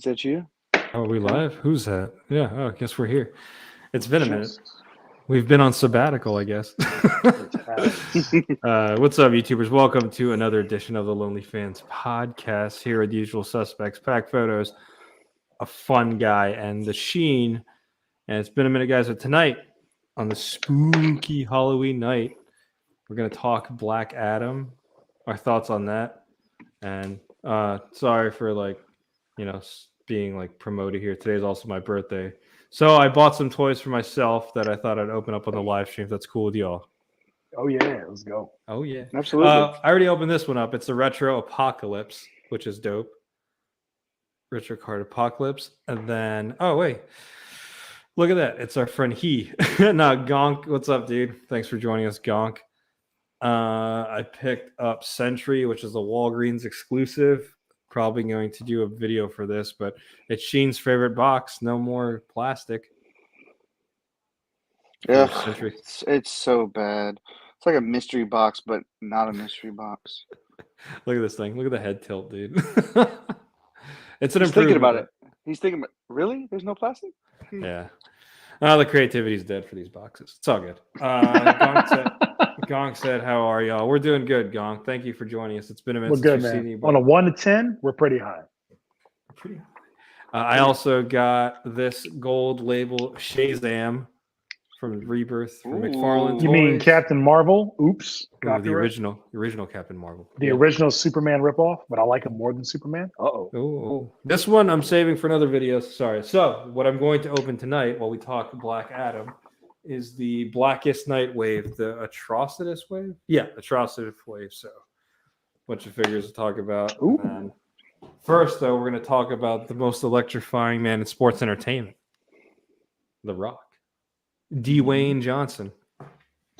Is that you? Oh, are we live? Who's that? Yeah, oh, I guess we're here. It's been a minute. Just We've been on sabbatical, I guess. it has. What's up, YouTubers? Welcome to another edition of the LonelyFans podcast. Here are the usual suspects, pack photos, a fun guy, and the Sheen. And it's been a minute, guys. But tonight, on the spooky Halloween night, we're going to talk Black Adam, our thoughts on that. And sorry for being promoted here. Today's also my birthday. So I bought some toys for myself that I thought I'd open up on the live stream. If that's cool with y'all. Oh yeah, let's go. Oh yeah, Absolutely. I already opened this one up. It's a retro apocalypse, which is dope. Retro card apocalypse, and then wait, look at that! It's our friend Gonk. What's up, dude? Thanks for joining us, Gonk. I picked up Sentry, which is a Walgreens exclusive. Probably going to do a video for this, but it's Sheen's favorite box. No more plastic. Yeah, it's so bad. It's like a mystery box, but not a mystery box. Look at this thing. Look at the head tilt, dude. It's an He's thinking about improvement. it. He's thinking, really? There's no plastic? Yeah. The creativity's dead for these boxes. It's all good. Gonk said, how are y'all? We're doing good, Gonk. Thank you for joining us. It's been a minute We're since good, we've man. seen you. On a 1 to 10, we're pretty high. Pretty high. I also got this gold label Shazam from Rebirth from McFarlane. You mean Toys. Captain Marvel? Oops. Ooh, the original Captain Marvel. The original Superman ripoff, but I like him more than Superman. Oh, this one I'm saving for another video. Sorry. So what I'm going to open tonight while we talk Black Adam is the Blackest Night wave, the Atrocitus wave. Yeah, Atrocitus wave. So a bunch of figures to talk about. And first, though, we're going to talk about the most electrifying man in sports entertainment, The Rock, Dwayne Johnson.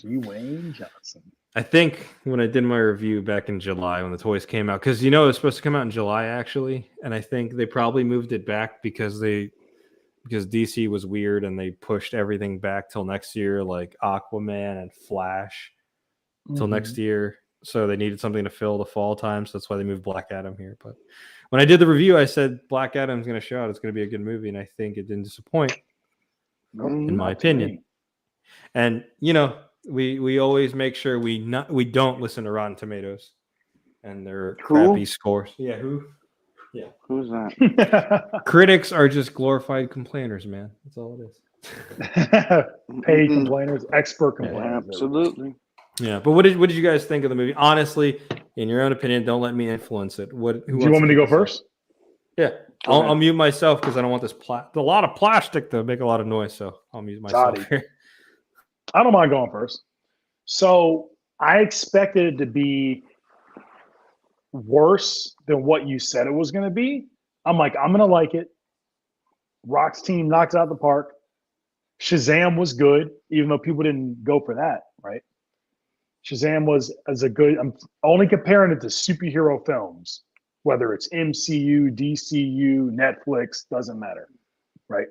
Dwayne Johnson. I think when I did my review back in July when the toys came out, because it was supposed to come out in July actually, and I think they probably moved it back because DC was weird and they pushed everything back till next year, like Aquaman and Flash till next year. So they needed something to fill the fall time, so that's why they moved Black Adam here. But when I did the review, I said Black Adam's going to show out. It's going to be a good movie, and I think it didn't disappoint, in my opinion. And we always make sure we don't listen to Rotten Tomatoes and their crappy scores. Yeah, who? Yeah, who's that? Critics are just glorified complainers, man. That's all it is. Paid complainers, expert complainers. Yeah, absolutely. Yeah, but what did you guys think of the movie? Honestly, in your own opinion, don't let me influence it. Do you want me to go first? Yeah, I'll mute myself because I don't want this a lot of plastic to make a lot of noise. So I'll mute myself here. I don't mind going first. So I expected it to be worse than what you said it was going to be. I'm like, I'm going to like it. Rock's team knocked it out of the park. Shazam was good, even though people didn't go for that, right? Shazam was as a good. I'm only comparing it to superhero films, whether it's MCU, DCU, Netflix, doesn't matter, right?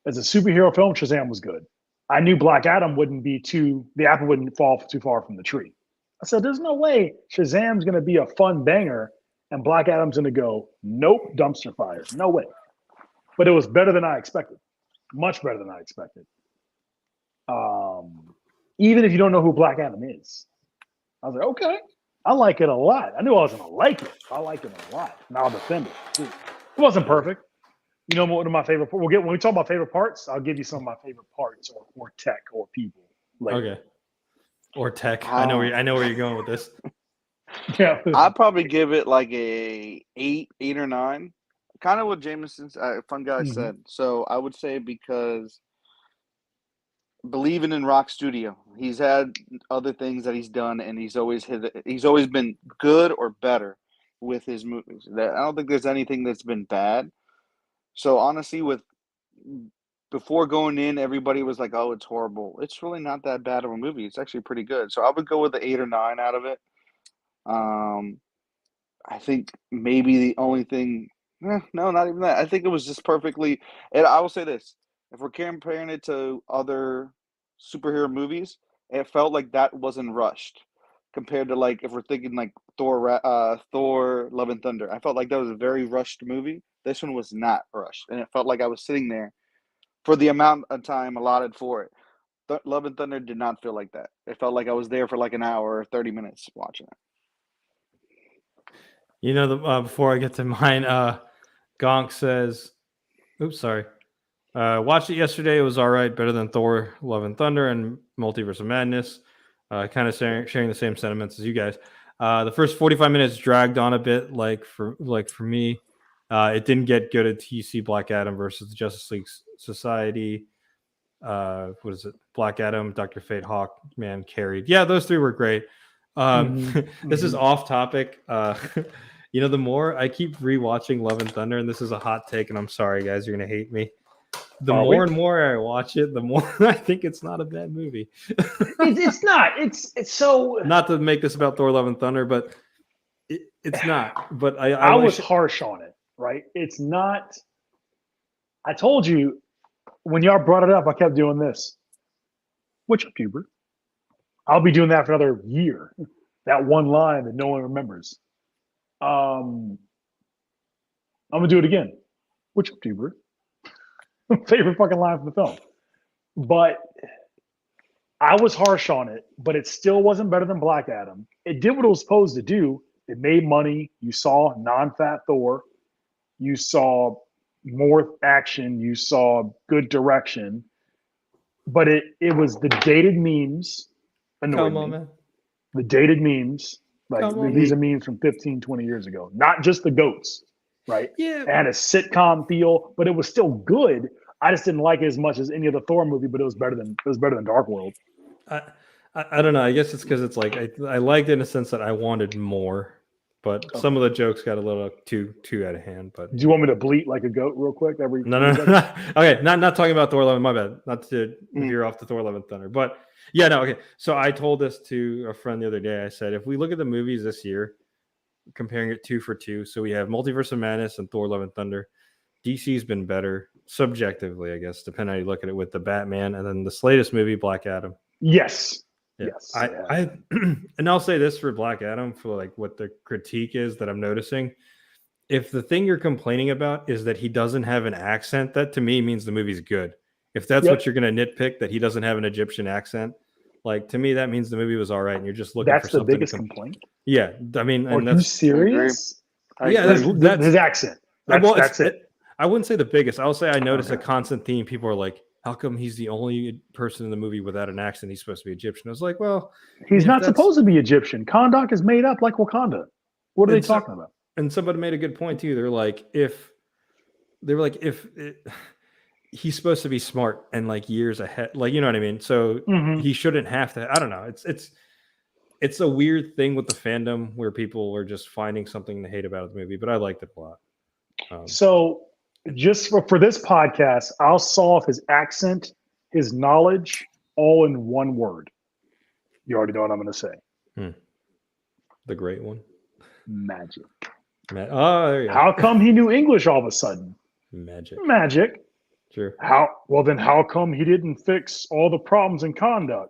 As a superhero film, Shazam was good. I knew Black Adam the apple wouldn't fall too far from the tree. I said, there's no way Shazam's going to be a fun banger and Black Adam's going to go, nope, dumpster fire. No way. But it was better than I expected. Much better than I expected. Even if you don't know who Black Adam is. I was like, okay, I like it a lot. I knew I was going to like it. I like it a lot. And I'll defend it. It wasn't perfect. You know, one of my favorite. When we talk about favorite parts, I'll give you some of my favorite parts or tech or people. Later. Okay. Or tech. I know where you're going with this. Yeah, I'd probably give it like a 8 or 9. Kind of what Jameson's fun guy said. So I would say because believing in Rock Studio, he's had other things that he's done, and he's always been good or better with his movies. I don't think there's anything that's been bad. So honestly, before going in, everybody was like, "Oh, it's horrible." It's really not that bad of a movie. It's actually pretty good. So I would go with the 8 or 9 out of it. I think maybe the only thing, no, not even that. I think it was just perfectly. And I will say this: if we're comparing it to other superhero movies, it felt like that wasn't rushed. compared to like if we're thinking like Thor: Love and Thunder. I felt like that was a very rushed movie. This one was not rushed, and it felt like I was sitting there for the amount of time allotted for it. Love and Thunder did not feel like that. It felt like I was there for like an hour or 30 minutes watching it. You know, before I get to mine, Gonk says, "Oops, sorry. Watched it yesterday. It was all right, better than Thor: Love and Thunder and Multiverse of Madness. Kind of sharing the same sentiments as you guys. The first 45 minutes dragged on a bit, like for me. It didn't get good at TC Black Adam versus the Justice League Society. What is it? Black Adam, Dr. Fate, Hawkman carried. Yeah, those three were great. This is off topic. You know, the more I keep rewatching Love and Thunder, and this is a hot take, and I'm sorry, guys, you're gonna hate me. The more and more I watch it, the more I think it's not a bad movie. It's not. It's so. Not to make this about Thor: Love and Thunder, but it's not. But I was harsh on it, right? It's not. I told you when y'all brought it up, I kept doing this. Which Hubert? I'll be doing that for another year. That one line that no one remembers. I'm gonna do it again. Which Hubert? Favorite fucking line from the film. But I was harsh on it, but it still wasn't better than Black Adam. It did what it was supposed to do. It made money. You saw non-fat Thor. You saw more action. You saw good direction. But it was the dated memes annoyed me. Man. The dated memes. Like these are memes from 15, 20 years ago. Not just the goats, right? Yeah. It had a sitcom feel, but it was still good. I just didn't like it as much as any other Thor movie, but it was better than Dark World. I don't know. I guess it's because it's like I liked it in a sense that I wanted more, but some of the jokes got a little too out of hand. But do you want me to bleat like a goat real quick? No. Okay, not talking about Thor: Love and my bad. Not to veer off the Thor: Love and Thunder, but yeah, no. Okay, so I told this to a friend the other day. I said if we look at the movies this year, comparing it 2 for 2, so we have Multiverse of Madness and Thor: Love and Thunder. DC's been better subjectively, I guess, depending on how you look at it, with the Batman and then this latest movie, Black Adam. Yes. Yeah. Yes. I and I'll say this for Black Adam, for like what the critique is that I'm noticing. If the thing you're complaining about is that he doesn't have an accent, that to me means the movie's good. If that's what you're going to nitpick, that he doesn't have an Egyptian accent, like to me, that means the movie was all right. And you're just looking for something. That's the biggest complaint. Yeah. I mean, and that's serious. Yeah. That's his accent. That's it. I wouldn't say the biggest. I'll say I noticed a constant theme. People are like, how come he's the only person in the movie without an accent? He's supposed to be Egyptian. I was like, well, he's not supposed to be Egyptian. Kahndaq is made up like Wakanda. What are they talking about? And somebody made a good point too. They're like, he's supposed to be smart and like years ahead, like, you know what I mean? So he shouldn't have to. I don't know. It's a weird thing with the fandom where people are just finding something to hate about the movie, but I liked it a lot. So just for this podcast, I'll solve his accent, his knowledge, all in one word. You already know what I'm going to say. The great one. Magic. Oh, there you go. How come he knew English all of a sudden? Magic. Sure. Then how come he didn't fix all the problems in Kahndaq?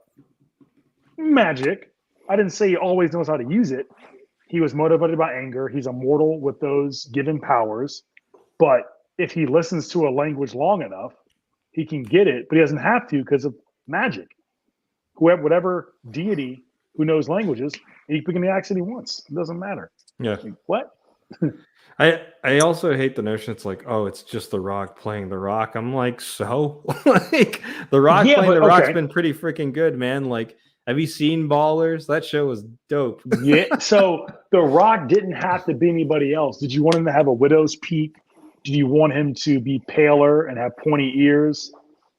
Magic. I didn't say he always knows how to use it. He was motivated by anger. He's immortal with those given powers. But if he listens to a language long enough, he can get it, but he doesn't have to because of magic. Whatever deity who knows languages, he can the accent he wants. It doesn't matter. Yeah. Like, what? I also hate the notion it's like, oh, it's just The Rock playing The Rock. I'm like, so? Like, The Rock playing The Rock's been pretty freaking good, man. Like, have you seen Ballers? That show was dope. Yeah. So The Rock didn't have to be anybody else. Did you want him to have a widow's peak? Did you want him to be paler and have pointy ears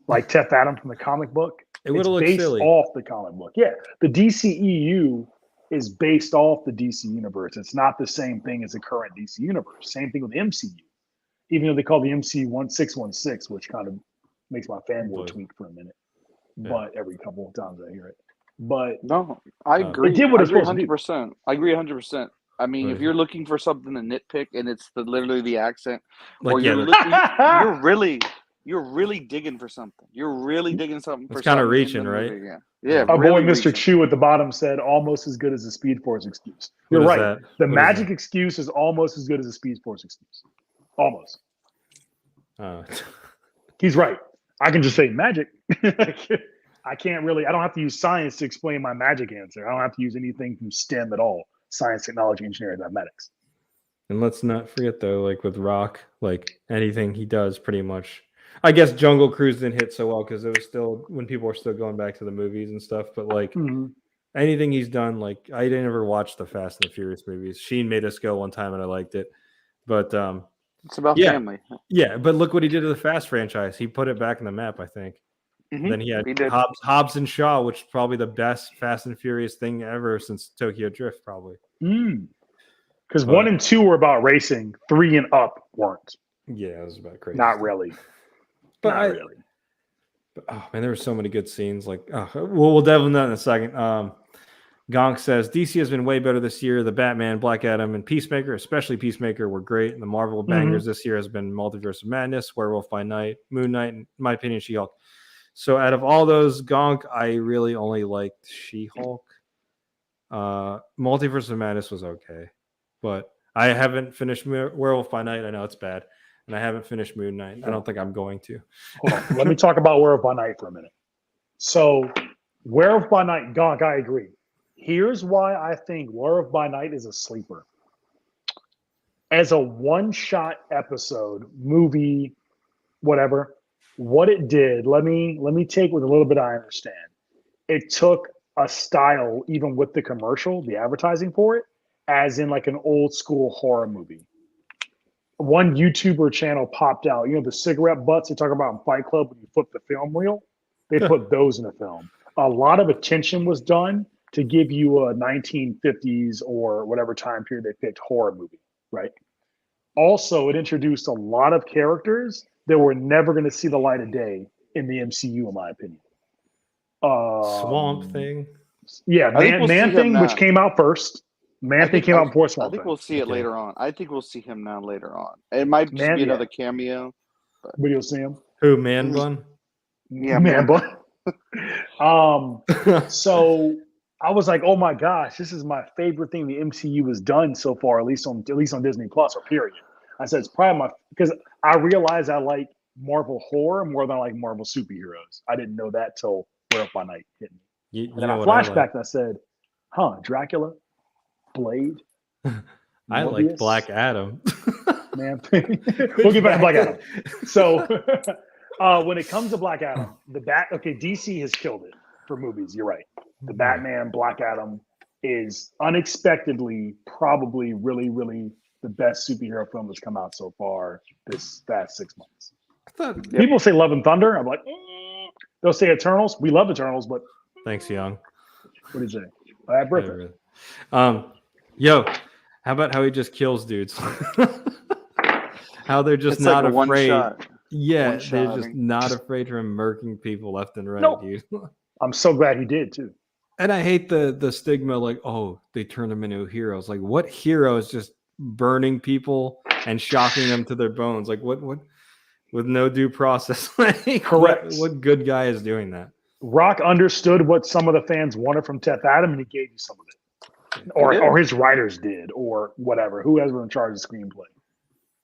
like Tef Adam from the comic book? It would have looked silly. It's based off the comic book. Yeah. The DCEU is based off the DC universe. It's not the same thing as the current DC universe. Same thing with the MCU. Even though they call the MCU 1616, which kind of makes my fanboy tweak for a minute. Yeah. But every couple of times I hear it. But no, I agree. It did what it's supposed 100%. I agree 100%. I mean, if you're looking for something to nitpick and it's literally the accent, like, or you're you're really digging for something. You're really digging something for It's kinda something in reaching, the right? movie, yeah. Yeah, Our really boy Mr. reaching. Chu at the bottom said almost as good as the Speed Force excuse. What You're is right. that? The What is magic that? excuse is almost as good as the Speed Force excuse. Almost. Oh. He's right. I can just say magic. I can't really, I don't have to use science to explain my magic answer. I don't have to use anything from STEM at all. Science, technology, engineering, mathematics. And let's not forget though, like with Rock, like anything he does pretty much. I guess Jungle Cruise didn't hit so well because it was still when people were still going back to the movies and stuff. But like anything he's done, like I didn't ever watch the Fast and the Furious movies. Sheen made us go one time and I liked it. But It's about yeah, family. yeah. But look what he did to the Fast franchise. He put it back in the map, I think. Then he had did. Hobbs and Shaw, which is probably the best Fast and Furious thing ever since Tokyo Drift, probably. Because 1 and 2 were about racing, 3 and up weren't. Yeah, it was about crazy. Not really. But Not really. But, oh man, there were so many good scenes. Like, we'll delve into that in a second. Gonk says DC has been way better this year. The Batman, Black Adam, and Peacemaker, especially Peacemaker, were great. And the Marvel bangers this year has been Multiverse of Madness, Werewolf by Night, Moon Knight, and in my opinion, She-Hulk. So out of all those, Gonk, I really only liked She-Hulk. Multiverse of Madness was okay, but I haven't finished Werewolf by Night. I know it's bad. And I haven't finished Moon Knight. I don't think I'm going to. Hold on. Let me talk about Werewolf by Night for a minute. So, Werewolf by Night, Gonk, I agree. Here's why I think Werewolf by Night is a sleeper. As a one-shot episode, movie, whatever, what it did, let me take with a little bit I understand. It took a style, even with the commercial, the advertising for it, as in like an old school horror movie. One YouTuber channel popped out. You know, the cigarette butts they talk about in Fight Club when you flip the film reel? They put those in the film. A lot of attention was done to give you a 1950s or whatever time period they picked horror movie, right? Also, it introduced a lot of characters that were never going to see the light of day in the MCU, in my opinion. Swamp Thing. Yeah, Man Thing, which came out first. Man Thing came out before Swamp Thing. I think we'll see it later on. I think we'll see him now later on. It might just be another cameo. But you'll see him. Who, Man Bun? Yeah, Man Bun. So I was like, oh my gosh, this is my favorite thing the MCU has done so far, at least on Disney Plus or period. I said it's probably because I realized I like Marvel horror more than I like Marvel superheroes. I didn't know that till Werewolf by Night hit me. And then I flashbacked and I said, Dracula, Blade. I like Black Adam. Man, we'll get back to Black Adam. So when it comes to Black Adam, DC has killed it for movies. You're right. The Batman, Black Adam is unexpectedly probably really, really the best superhero film that's come out so far this past 6 months. People say Love and Thunder. I'm like, they'll say Eternals. We love Eternals, but thanks, Young. What do you say? Happy birthday. Yo, how about how he just kills dudes? How they're just not afraid. Yeah, they're just not afraid of murking people left and right, dude. I'm so glad he did too. And I hate the stigma, like, oh, they turned him into heroes. Like, what hero is just burning people and shocking them to their bones? Like, what with no due process? Like, correct. What good guy is doing that? Rock understood what some of the fans wanted from Teth Adam, and he gave you some of it. Or his writers did, or whatever. Whoever in charge of the screenplay.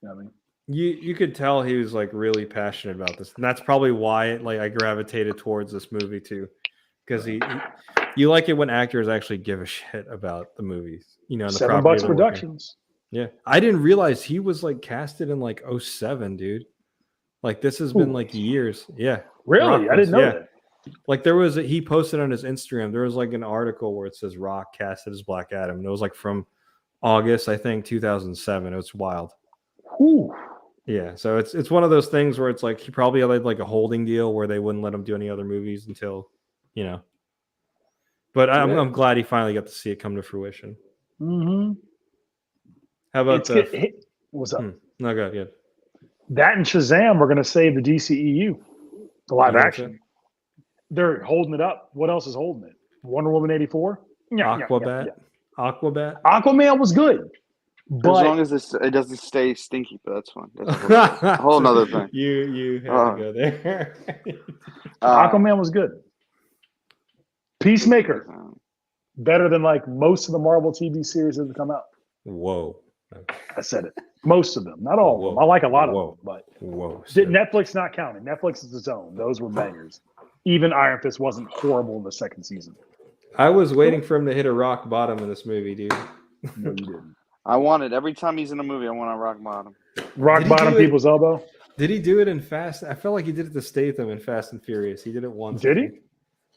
You know what I mean? You could tell he was like really passionate about this, and that's probably why I gravitated towards this movie too, because you like it when actors actually give a shit about the movies, you know. The $7 Productions. Yeah, I didn't realize he was like casted in like 2007, dude. Like this has been like years. Yeah, really, I didn't know that. Like he posted on his Instagram. There was like an article where it says Rock casted as Black Adam, and it was like from August, I think, 2007. It was wild. Ooh. Yeah, so it's one of those things where it's like he probably had like a holding deal where they wouldn't let him do any other movies until, you know. But I'm glad he finally got to see it come to fruition. Mm-hmm. How about what's up? No, go ahead. That and Shazam are going to save the DCEU, the live action. They're holding it up. What else is holding it? Wonder Woman 84? Aquabat. Aquaman was good. But long as it doesn't stay stinky, but that's fine. That's a whole nother thing. You had to go there. Aquaman was good. Peacemaker, better than like most of the Marvel TV series that have come out. Whoa. I said it. Most of them, not all of them. I like a lot of them, but did Netflix not counting? Netflix is its own. Those were bangers. Even Iron Fist wasn't horrible in the second season. I was waiting for him to hit a rock bottom in this movie, dude. No, you didn't. I want it every time he's in a movie. I want a rock bottom. Rock bottom people's elbow. Did he do it in Fast? I felt like he did it to Statham in Fast and Furious. He did it once. Did he?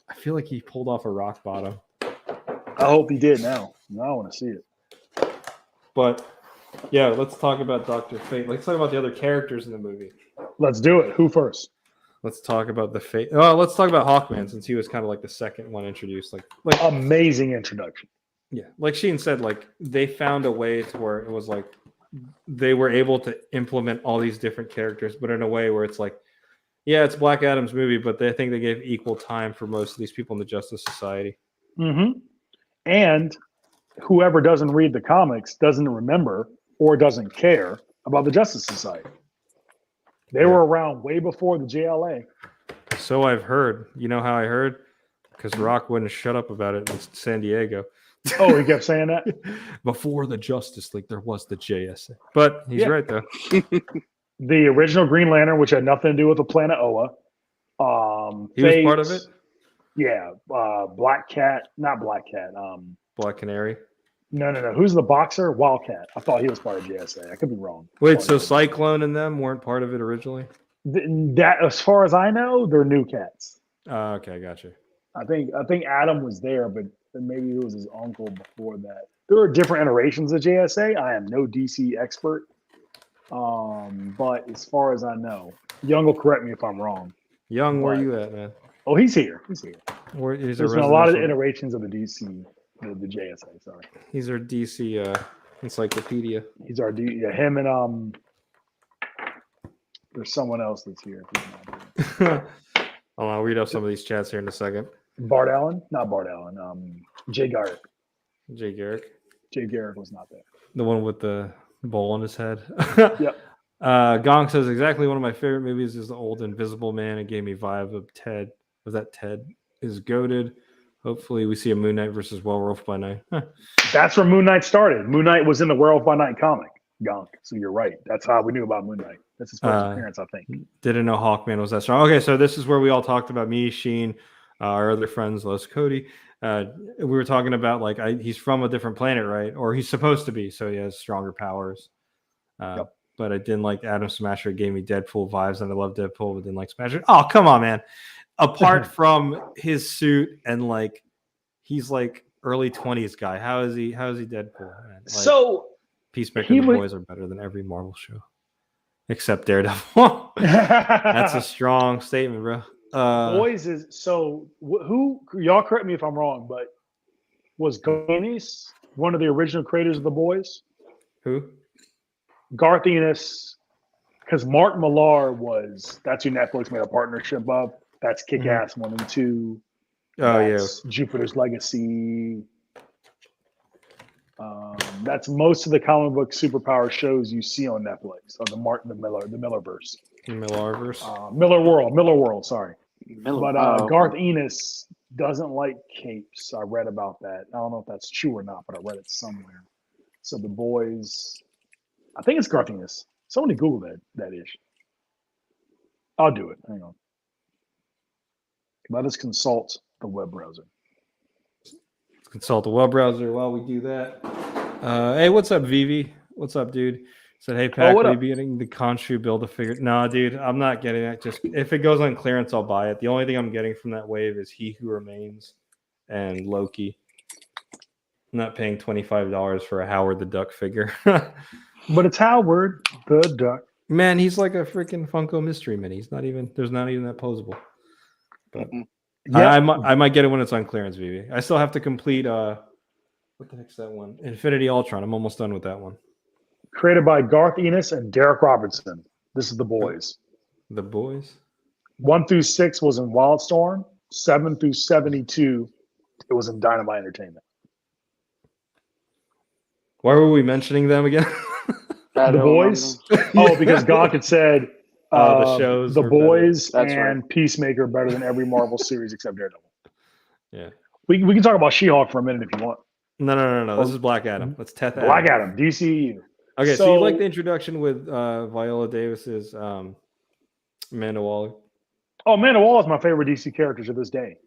I feel like he pulled off a rock bottom. I hope he did now. Now I want to see it. But yeah, let's talk about Dr. Fate. Let's talk about the other characters in the movie. Let's do it. Who first? Let's talk about the Fate. Oh, let's talk about Hawkman since he was kind of like the second one introduced. Like amazing introduction. Yeah, like Sheen said, like they found a way to where it was like they were able to implement all these different characters, but in a way where it's like, yeah, it's Black Adam's movie, but they think they gave equal time for most of these people in the Justice Society. Mm-hmm. And whoever doesn't read the comics doesn't remember or doesn't care about the Justice Society. They were around way before the JLA. So I've heard. You know how I heard? Because Rock wouldn't shut up about it in San Diego. Oh, he kept saying that? Before the Justice League, there was the JSA. But he's right, though. The original Green Lantern, which had nothing to do with the planet Oa. He was part of it? Yeah. Black Cat. Not Black Cat. Black Canary? No. Who's the boxer? Wildcat. I thought he was part of JSA. I could be wrong. Wait, so Cyclone and them weren't part of it originally? That, as far as I know, they're new cats. Okay, gotcha. I think Adam was there, but maybe it was his uncle before that. There are different iterations of JSA. I am no DC expert, but as far as I know, Young will correct me if I'm wrong. Young, where you at, man? Oh, he's here. He's here. There's been a lot of iterations of the DC, the JSA. Sorry, he's our DC encyclopedia. He's our him and there's someone else that's here. I'll read off some of these chats here in a second. Bart Allen? Not Bart Allen. Jay Garrick. Jay Garrick? Jay Garrick was not there. The one with the bowl on his head? Yep. Gong says, exactly one of my favorite movies is The Old Invisible Man. It gave me vibe of Ted. Was that Ted is goated? Hopefully we see a Moon Knight versus Werewolf by Night. That's where Moon Knight started. Moon Knight was in the Werewolf by Night comic, Gonk. So you're right. That's how we knew about Moon Knight. That's his first appearance, I think. Didn't know Hawkman was that strong. Okay, so this is where we all talked about me, Sheen, our other friends, Les Cody. We were talking about like he's from a different planet, right? Or he's supposed to be, so he has stronger powers. Yep. But I didn't like Adam Smasher. It gave me Deadpool vibes, and I love Deadpool, but didn't like Smasher. Oh, come on, man. Apart from his suit and like he's like early 20s guy. How is he Deadpool? Man? Like, so Peacemaker and the Boys are better than every Marvel show. Except Daredevil. That's a strong statement, bro. Boys is so who y'all correct me if I'm wrong, but was Garth one of the original creators of the Boys? Who? Garth Ennis, because Mark Millar that's who Netflix made a partnership of. That's Kick-Ass 1 and 2. Oh, that's Jupiter's Legacy. That's most of the comic book superpower shows you see on Netflix, on the Millerverse. Millarverse? Miller World, sorry. Miller, Garth Ennis doesn't like capes. I read about that. I don't know if that's true or not, but I read it somewhere. So the Boys, I think it's Garth Ennis. Somebody Google that ish. I'll do it. Hang on. Let us consult the web browser. Consult the web browser while we do that. Hey, what's up, Vivi? What's up, dude? Said, hey, Pac, will you be getting the Khonshu Build-A-Figure? No, dude, I'm not getting that. Just if it goes on clearance, I'll buy it. The only thing I'm getting from that wave is He Who Remains and Loki. I'm not paying $25 for a Howard the Duck figure. But it's Howard the Duck. Man, he's like a freaking Funko Mystery Mini. There's not even that posable. But yeah, I might get it when it's on clearance, Vivi. I still have to complete what the heck's that one? Infinity Ultron. I'm almost done with that one. Created by Garth Ennis and Derek Robertson. This is The Boys. The Boys? 1 through 6 was in Wildstorm. 7 through 72, it was in Dynamite Entertainment. Why were we mentioning them again? I The don't Boys. remember. Oh, because Gawk had said The shows The were better. Boys That's and Peacemaker better than every Marvel series except Daredevil. Yeah. We can talk about She-Hulk for a minute if you want. No. This is Black Adam. Let's Teth Black Adam. Adam, DCU. Okay, so you like the introduction with Viola Davis's Amanda Waller? Oh, Amanda Waller is my favorite DC character to this day.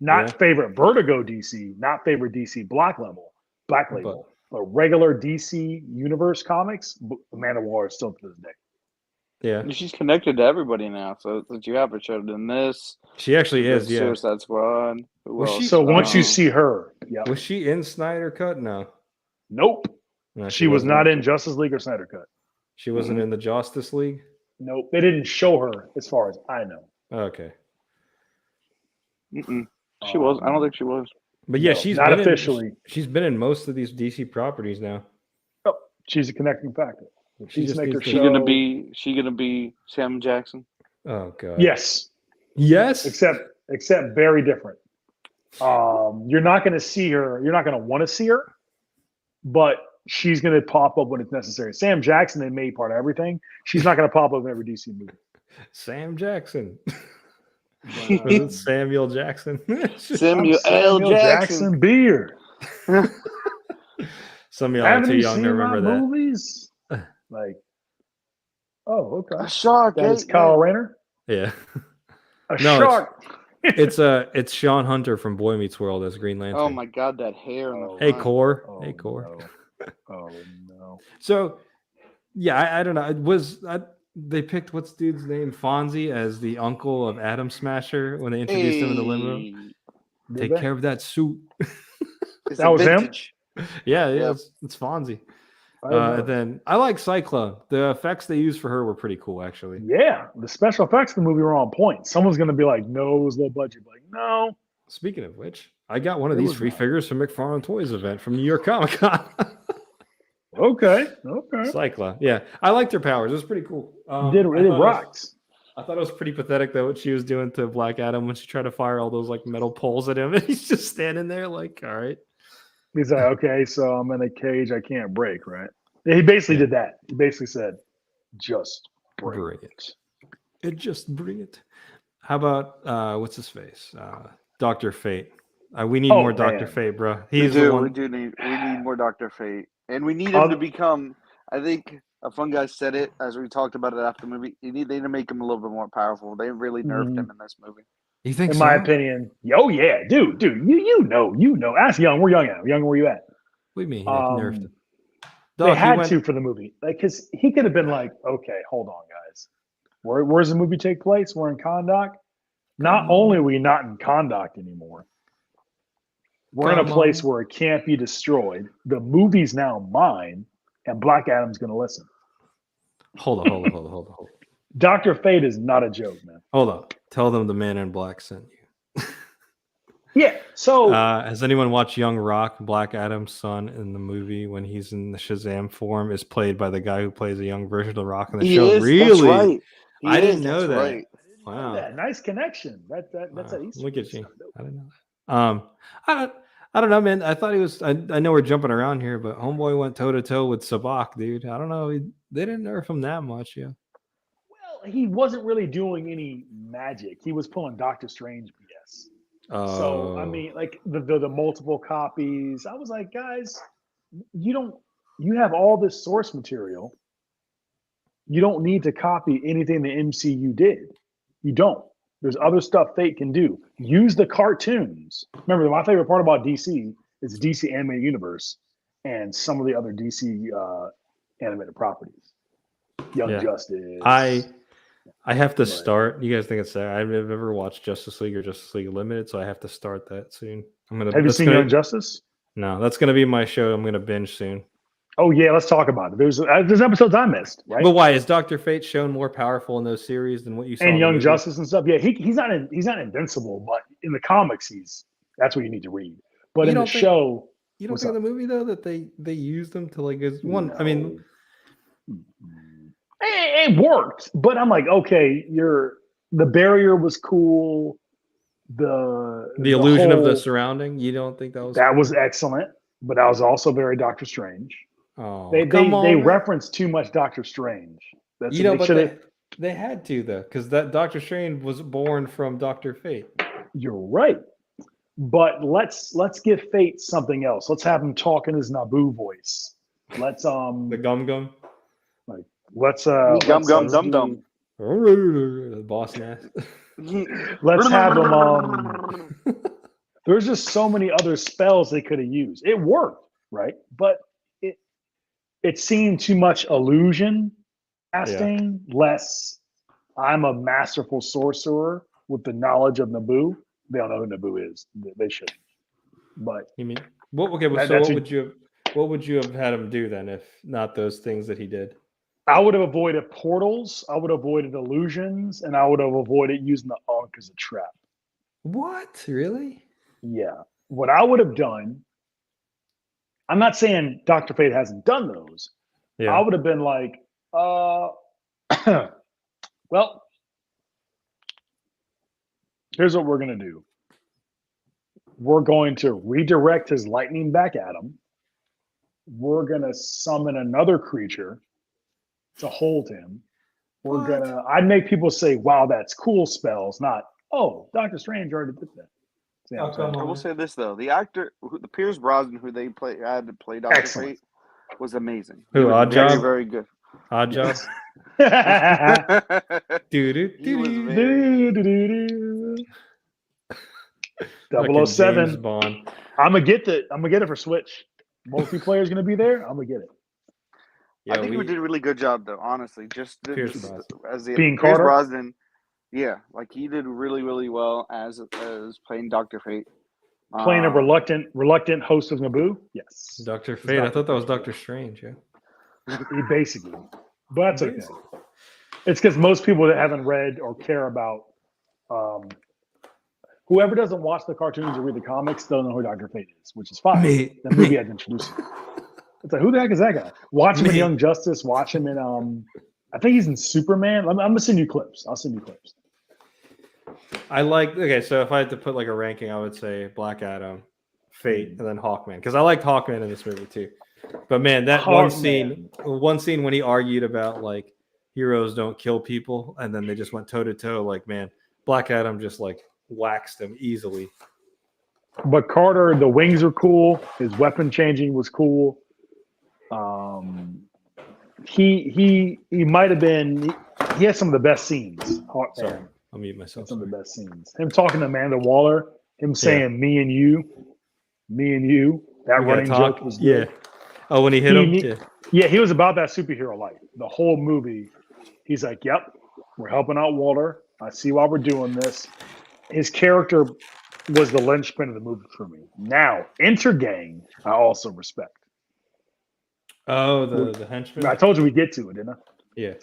Not Yeah. favorite Vertigo DC, not favorite DC Black Label, but regular DC Universe comics, Amanda Waller is still to this day. Yeah. She's connected to everybody now, so that you have her showed in this. She actually is, yeah. Suicide Squad. So once you see her, yeah. Was she in Snyder Cut? No. Nope. No, she was not in Justice League or Snyder Cut. She wasn't in the Justice League? Nope. They didn't show her as far as I know. Okay. She was. I don't think she was. But yeah, No, she's not been officially. She's been in most of these DC properties now. Oh, she's a connecting factor. She gonna be Sam Jackson? Oh god. Yes. Yes. Except very different. You're not going to see her. You're not going to want to see her, but she's going to pop up when it's necessary. Sam Jackson, they made part of everything. She's not going to pop up in every DC movie. Sam Jackson. Samuel Jackson. Samuel L. Jackson beer. Some of y'all are too young to remember that. Movies? Like, oh, okay. A shark. That's Kyle Rayner. Yeah. A shark. It's Sean Hunter from Boy Meets World as Green Lantern. Oh my god, that hair. Hey, Core. Oh, hey, Core. No. Oh no. So, yeah, I don't know. They picked what's dude's name, Fonzie, as the uncle of Atom Smasher when they introduced him in the limo. Take care of that suit. That was vintage. Him. Yeah, it's Fonzie. And then I like Cyclone. The effects they used for her were pretty cool, actually. Yeah, the special effects in the movie were on point. Someone's going to be like, no, it was low budget. Like, no. Speaking of which, I got one of these free figures from McFarlane Toys event from New York Comic Con. Okay. Cyclone. Yeah, I liked her powers. It was pretty cool. It rocks. I thought it was pretty pathetic, though, what she was doing to Black Adam when she tried to fire all those like metal poles at him. And he's just standing there like, all right. He's like, okay, so I'm in a cage I can't break, right? He basically did that. He basically said, just bring it. Just bring it. How about, what's his face? Dr. Fate. We need more Dr. Fate, bro. We need more Dr. Fate. And we need him to become, I think a fun guy said it as we talked about it after the movie. They need to make him a little bit more powerful. They really nerfed him in this movie. You think in my opinion. Oh yeah, dude, you know. Ask Young. Where Young at? Young, where you at? What do you mean he nerfed him? They had to for the movie. Like, because he could have been like, okay, hold on, guys. Where's the movie take place? We're in Kahndaq. Not only are we not in Kahndaq anymore, we're in a place where it can't be destroyed. The movie's now mine, and Black Adam's going to listen. Hold on. Dr. Fate is not a joke, man. Hold on. Tell them the Man in Black sent you. Yeah. So, has anyone watched Young Rock? Black Adam's son in the movie when he's in the Shazam form is played by the guy who plays a young version of Rock in the show. Really? That's right. I didn't know that. Right. Wow. Nice connection. That's an Easter. Look at you. I didn't know that. I don't know, man. I thought he was. I know we're jumping around here, but Homeboy went toe to toe with Sabak, dude. I don't know. They didn't nerf him that much, yeah. Well, he wasn't really doing any magic. He was pulling Doctor Strange BS. So I mean, like the multiple copies. I was like, guys, you have all this source material. You don't need to copy anything the MCU did. You don't. There's other stuff Fate can do. Use the cartoons. Remember, my favorite part about DC is DC Animated Universe and some of the other DC animated properties. Young Justice. I have to start. You guys think it's there? I've never watched Justice League or Justice League Limited, so I have to start that soon. Have you seen Young Justice? No, that's going to be my show. I'm going to binge soon. Oh yeah, let's talk about it. There's episodes I missed, right? But why is Dr. Fate shown more powerful in those series than what you saw? And Young Justice and stuff. Yeah, he's not invincible, but in the comics, that's what you need to read. But in the show, you don't think in the movie though that they used them to like as one. I mean, it worked, but I'm like, okay, the barrier was cool. The illusion of the surrounding. You don't think that was was excellent. but that was also very Doctor Strange. Oh, They come on, man. reference too much Doctor Strange. That's You know, they but should have. they had to though, because that Doctor Strange was born from Doctor Fate. You're right, but let's give Fate something else. Let's have him talk in his Naboo voice. Let's The gum. let's Gum, gum, let's dum, do- dum. The boss nass. Let's have him. There's just so many other spells they could have used. It worked, right? But it seemed too much illusion casting, less I'm a masterful sorcerer with the knowledge of Naboo. They don't know who Naboo is. They shouldn't. But You mean what? Okay, well, so what would you have had him do then, if not those things that he did? I would have avoided portals. I would have avoided illusions, and I would have avoided using the Ankh as a trap. What? Really? Yeah. What I would have done, I'm not saying Dr. Fate hasn't done those. Yeah. I would have been like, well, here's what we're going to do. We're going to redirect his lightning back at him. We're going to summon another creature to hold him. I'd make people say, wow, that's cool spells, not, oh, Doctor Strange already did that. See what I'm saying? I will say this though: the actor, the Pierce Brosnan, who they had to play Doctor Excellent. Fate, was amazing. Who, He was Oddjob? very, very good. Odd job. He was very. 007. James Bond. I'm gonna get it for Switch. Multiplayer is gonna be there. I'm gonna get it. Yeah, I think we did a really good job, though. Honestly, just Pierce just Brosnan. as the Being Pierce Carter? Brosnan, yeah, like he did really, really well as playing Doctor Fate. Playing a reluctant host of Naboo. Yes, Dr. Fate. I thought that was Doctor Strange. Yeah. he basically. But that's okay. It's because most people that haven't read or care about, whoever doesn't watch the cartoons or read the comics don't know who Dr. Fate is, which is fine. Me. The movie had to introduce him. It's like, who the heck is that guy? Watch him in Me. Young Justice. Watch him in I think he's in Superman. I'm gonna send you clips. I'll send you clips. So if I had to put like a ranking, I would say Black Adam, Fate, and then Hawkman, because I liked Hawkman in this movie too. But man, that one scene when he argued about like heroes don't kill people, and then they just went toe to toe, like, man, Black Adam just like waxed him easily. But Carter, the wings are cool. His weapon changing was cool. He might have been. He had some of the best scenes. Sorry, I'll mute myself. Some of the best scenes. Him talking to Amanda Waller. Him saying me and you. That running joke was good. Yeah. Oh, when he hit him. Yeah, he was about that superhero life. The whole movie, he's like, "Yep, we're helping out Waller. I see why we're doing this." His character was the linchpin of the movie for me. Now, Intergang, I also respect. Oh, the henchman. I told you we get to it, didn't I? Yeah.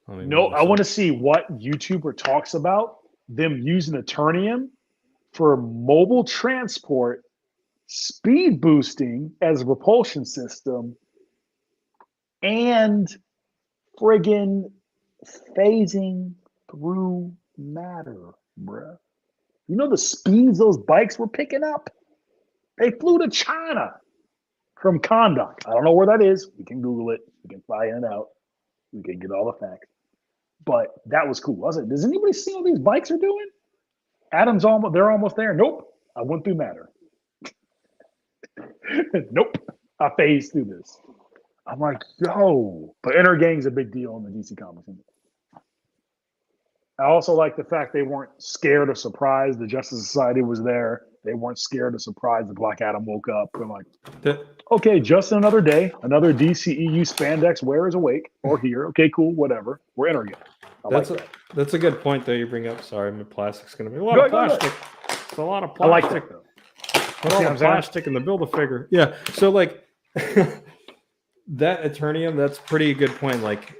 No, I want to see what YouTuber talks about them using Eternium for mobile transport, speed boosting as a propulsion system, and friggin' phasing through matter, bruh. You know the speeds those bikes were picking up? They flew to China from Kondak. I don't know where that is. We can Google it. We can find it out. We can get all the facts. But that was cool. I was like, does anybody see what these bikes are doing? They're almost there. Nope. I went through matter. Nope. I phased through this. I'm like, yo. But Intergang's a big deal in the DC Comics. I also like the fact they weren't scared or surprised. The Justice Society was there. They weren't scared or surprised that Black Adam woke up. They're like, okay, just another day. Another DCEU spandex wearer is awake or here. Okay, cool, whatever. We're Intergang. That's a good point, though, you bring up. Sorry, my plastic's going to be a lot of plastic. It's a lot of plastic. I like that, though. A lot of plastic in the Build-A-Figure. Yeah, so, like, that Eternium, that's pretty good point. Like,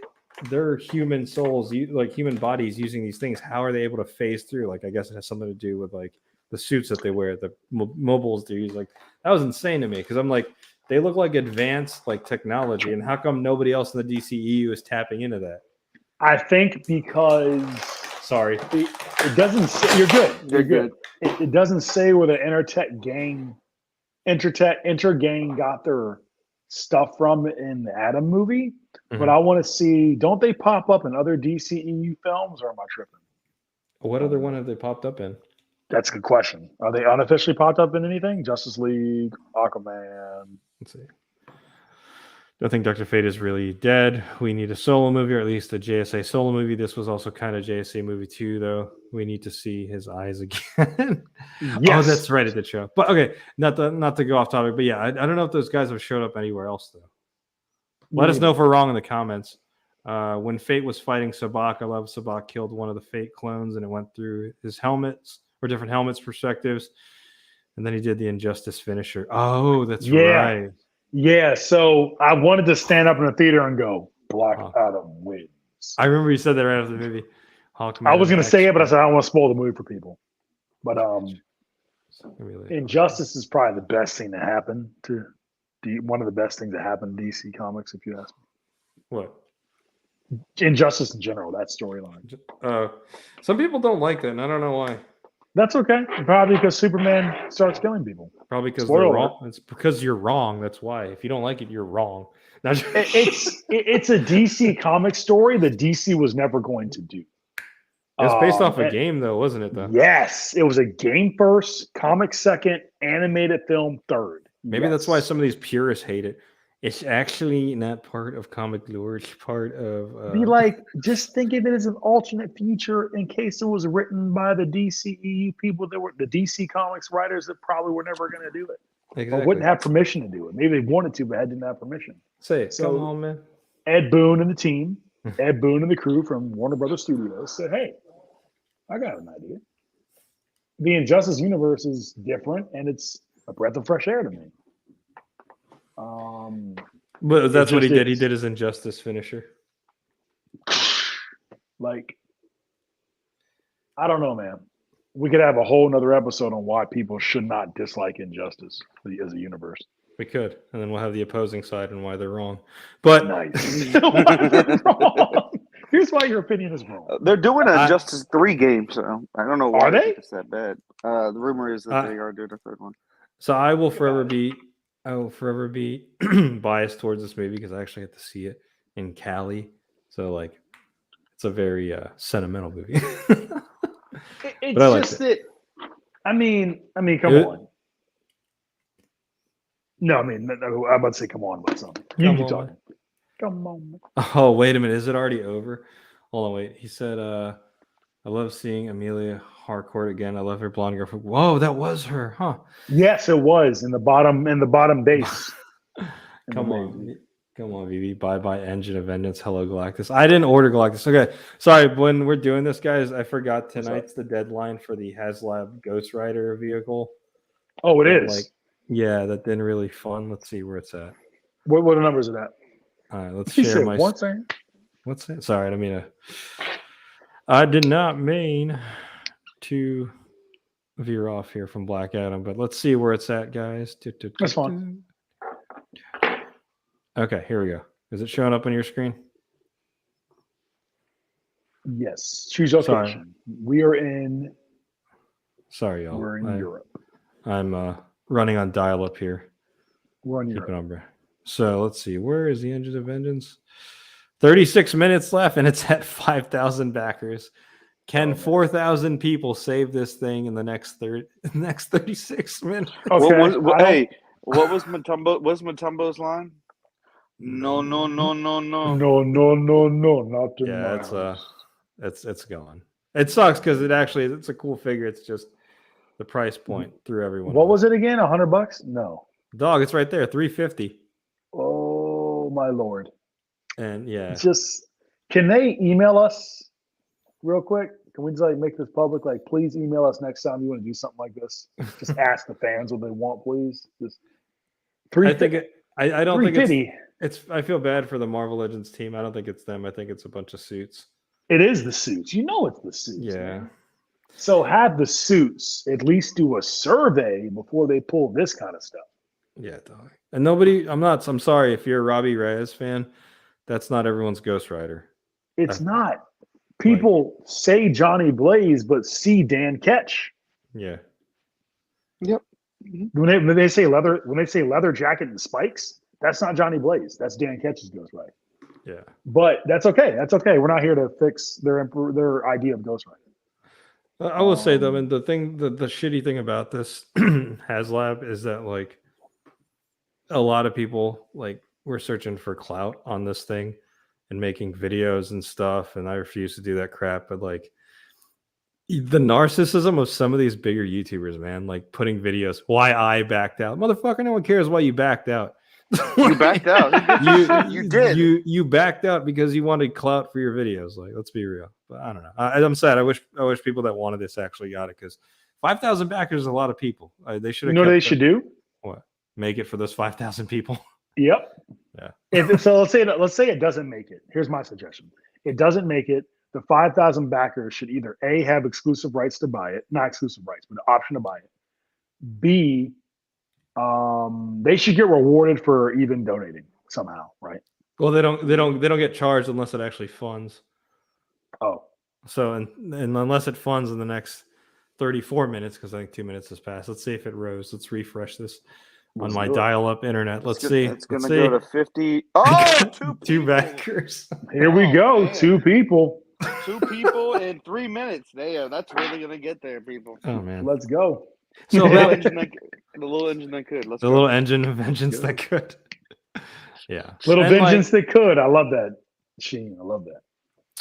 they're human souls, like human bodies using these things. How are they able to phase through? Like, I guess it has something to do with, like, the suits that they wear, the mobiles they use. Like, that was insane to me, because I'm like, they look like advanced, like, technology, and how come nobody else in the DCEU is tapping into that? I think because it doesn't say, you're good. It doesn't say where the Intertech gang Intergang got their stuff from in the Atom movie, but Mhm. I want to see. Don't they pop up in other DCEU films, or am I tripping? What other one have they popped up in? That's a good question. Are they unofficially popped up in anything? Justice League, Aquaman. Let's see. I think Dr. Fate is really dead. We need a solo movie, or at least a JSA solo movie. This was also kind of JSA movie too, though. We need to see his eyes again. Yes. Oh, that's right, at the show. But okay, not to go off topic, but yeah, I don't know if those guys have showed up anywhere else though. Let us know if we're wrong in the comments. When Fate was fighting Sabak, I love Sabak killed one of the Fate clones, and it went through his helmets or different helmets perspectives, and then he did the Injustice finisher. Oh, that's right. Yeah, so I wanted to stand up in the theater and go, Black Adam wins. I remember you said that right after the movie. I was going to say it, but I said I don't want to spoil the movie for people. But Injustice is probably the best thing to happen to one of the best things that happened in DC Comics, if you ask me. What? Injustice in general, that storyline. Some people don't like that, and I don't know why. That's okay. Probably because Superman starts killing people. Probably because they're wrong. It's because you're wrong. That's why. If you don't like it, you're wrong. It's a DC comic story that DC was never going to do. It was based off a game, though, wasn't it? Though. Yes, it was a game first, comic second, animated film third. Maybe that's why some of these purists hate it. It's actually not part of comic lore. It's part of. Be like, just think of it as an alternate future in case it was written by the DCEU people that were the DC Comics writers that probably were never going to do it. Exactly. Or wouldn't have permission to do it. Maybe they wanted to, but didn't have permission. Say it. Come on, man. Ed Boon and the team, Ed Boon and the crew from Warner Brothers Studios said, "Hey, I got an idea. The Injustice universe is different, and it's a breath of fresh air to me." But that's what he did. He did his Injustice finisher. Like, I don't know, man. We could have a whole nother episode on why people should not dislike Injustice as a universe. We could, and then we'll have the opposing side and why they're wrong. But nice. Why they're wrong. Here's why your opinion is wrong. They're doing a Injustice 3 game, so I don't know why are they? It's that bad. The rumor is that they are doing a third one. So I will forever be biased towards this movie because I actually had to see it in Cali. So like, it's a very sentimental movie. It's just that. I mean, come on. No, I mean, I'm about to say, come on about something. You keep talking. Come on. Oh, wait a minute. Is it already over? Hold on, wait. He said, I love seeing Amelia Harcourt again. I love her blonde girlfriend. Whoa, that was her, huh? Yes, it was in the bottom base. Come on, VV. Bye, Engine of Vengeance. Hello, Galactus. I didn't order Galactus. Okay, sorry. When we're doing this, guys, I forgot tonight's the deadline for the HasLab Ghost Rider vehicle. Oh, it is. Yeah, that didn't really fun. Let's see where it's at. What the numbers are that? All right, let's share my. One second. What's that? Sorry, I didn't mean to. I did not mean to veer off here from Black Adam, but let's see where it's at, guys. That's fine. Okay, here we go. Is it showing up on your screen? Yes. Choose location. Sorry. We are in. Sorry, y'all. We're in Europe. I'm running on dial-up here. We're in Europe. So let's see. Where is the Engine of Vengeance? 36 minutes left, and it's at 5,000 backers. Can 4,000 people save this thing in the next 36 minutes? Okay. What was Mutombo? What's Mutombo's line? No, not yeah, it's going. It sucks because it's a cool figure. It's just the price point threw everyone. What was it again? $100? No. Dog, it's right there, $350. Oh my lord. And yeah. Just can they email us real quick? Can we just make this public? Please email us next time you want to do something like this. Just ask the fans what they want, please. Just I don't think it's I feel bad for the Marvel Legends team. I don't think it's them. I think it's a bunch of suits. It is the suits. You know it's the suits. Yeah. Man. So have the suits at least do a survey before they pull this kind of stuff. Yeah, dog. And I'm sorry if you're a Robbie Reyes fan. That's not everyone's Ghost Rider. It's not. People say Johnny Blaze, but see Dan Ketch. Yeah. Yep. When they say leather jacket and spikes, that's not Johnny Blaze. That's Dan Ketch's Ghost Rider. Yeah. But that's okay. That's okay. We're not here to fix their idea of Ghost Rider. I will say though, and the shitty thing about this HasLab is that like a lot of people like were searching for clout on this thing and making videos and stuff, and I refuse to do that crap. But like the narcissism of some of these bigger YouTubers, man, like putting videos why I backed out. Motherfucker, no one cares why you backed out. You backed out. You did. You backed out because you wanted clout for your videos. Like, let's be real. But I don't know. I'm sad. I wish people that wanted this actually got it, because 5,000 backers is a lot of people. They should. You know what they should do? What? Make it for those 5,000 people. Yep. Yeah. So let's say it doesn't make it. Here's my suggestion. It doesn't make it. The 5,000 backers should either A, have exclusive rights to buy it, not exclusive rights, but the option to buy it. B, they should get rewarded for even donating somehow, right? Well, they don't get charged unless it actually funds. Oh. So and unless it funds in the next 34 minutes, because I think 2 minutes has passed. Let's see if it rose. Let's refresh this on my dial-up internet. Let's see. It's going to go to 50. Oh, two backers. Here we go. Man. 2 people. 2 people in 3 minutes. That's really going to get there, people. Oh, man. Let's go. So the little engine that could. The little engine of vengeance that could. Yeah. Little vengeance that could. I love that. Sheen. I love that.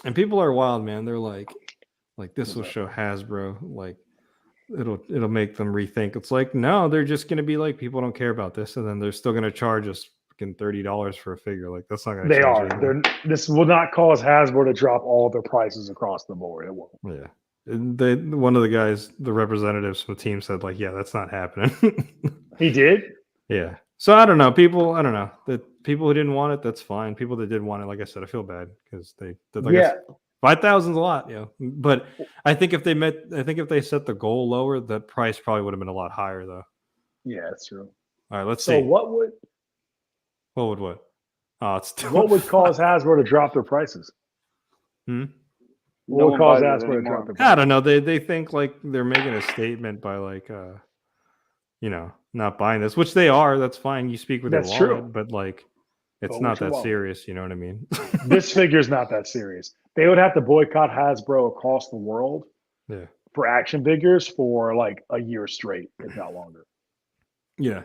And people are wild, man. They're like this will show Hasbro. Like, it'll make them rethink. It's like, no, they're just going to be like, people don't care about this, and then they're still going to charge us fucking $30 for a figure. Like, that's not going to. They are. This will not cause Hasbro to drop all their prices across the board. It won't. Yeah. One of the guys, the representatives from the team, said like, yeah, that's not happening. He did. Yeah. So I don't know. People, I don't know. The people who didn't want it, that's fine. People that did want it, like I said, I feel bad because they did. Like, yeah. 5,000 is a lot, But I think if they set the goal lower, the price probably would have been a lot higher, though. Yeah, that's true. All right, let's see. So what would? Oh, it's what would cause Hasbro to drop their prices? What would cause Hasbro to drop their prices? I don't know. They think like they're making a statement by like not buying this, which they are. That's fine. You speak with their wallet, but like it's not that serious. You know what I mean? This figure's not that serious. They would have to boycott Hasbro across the world for action figures for like a year straight, if not longer. Yeah.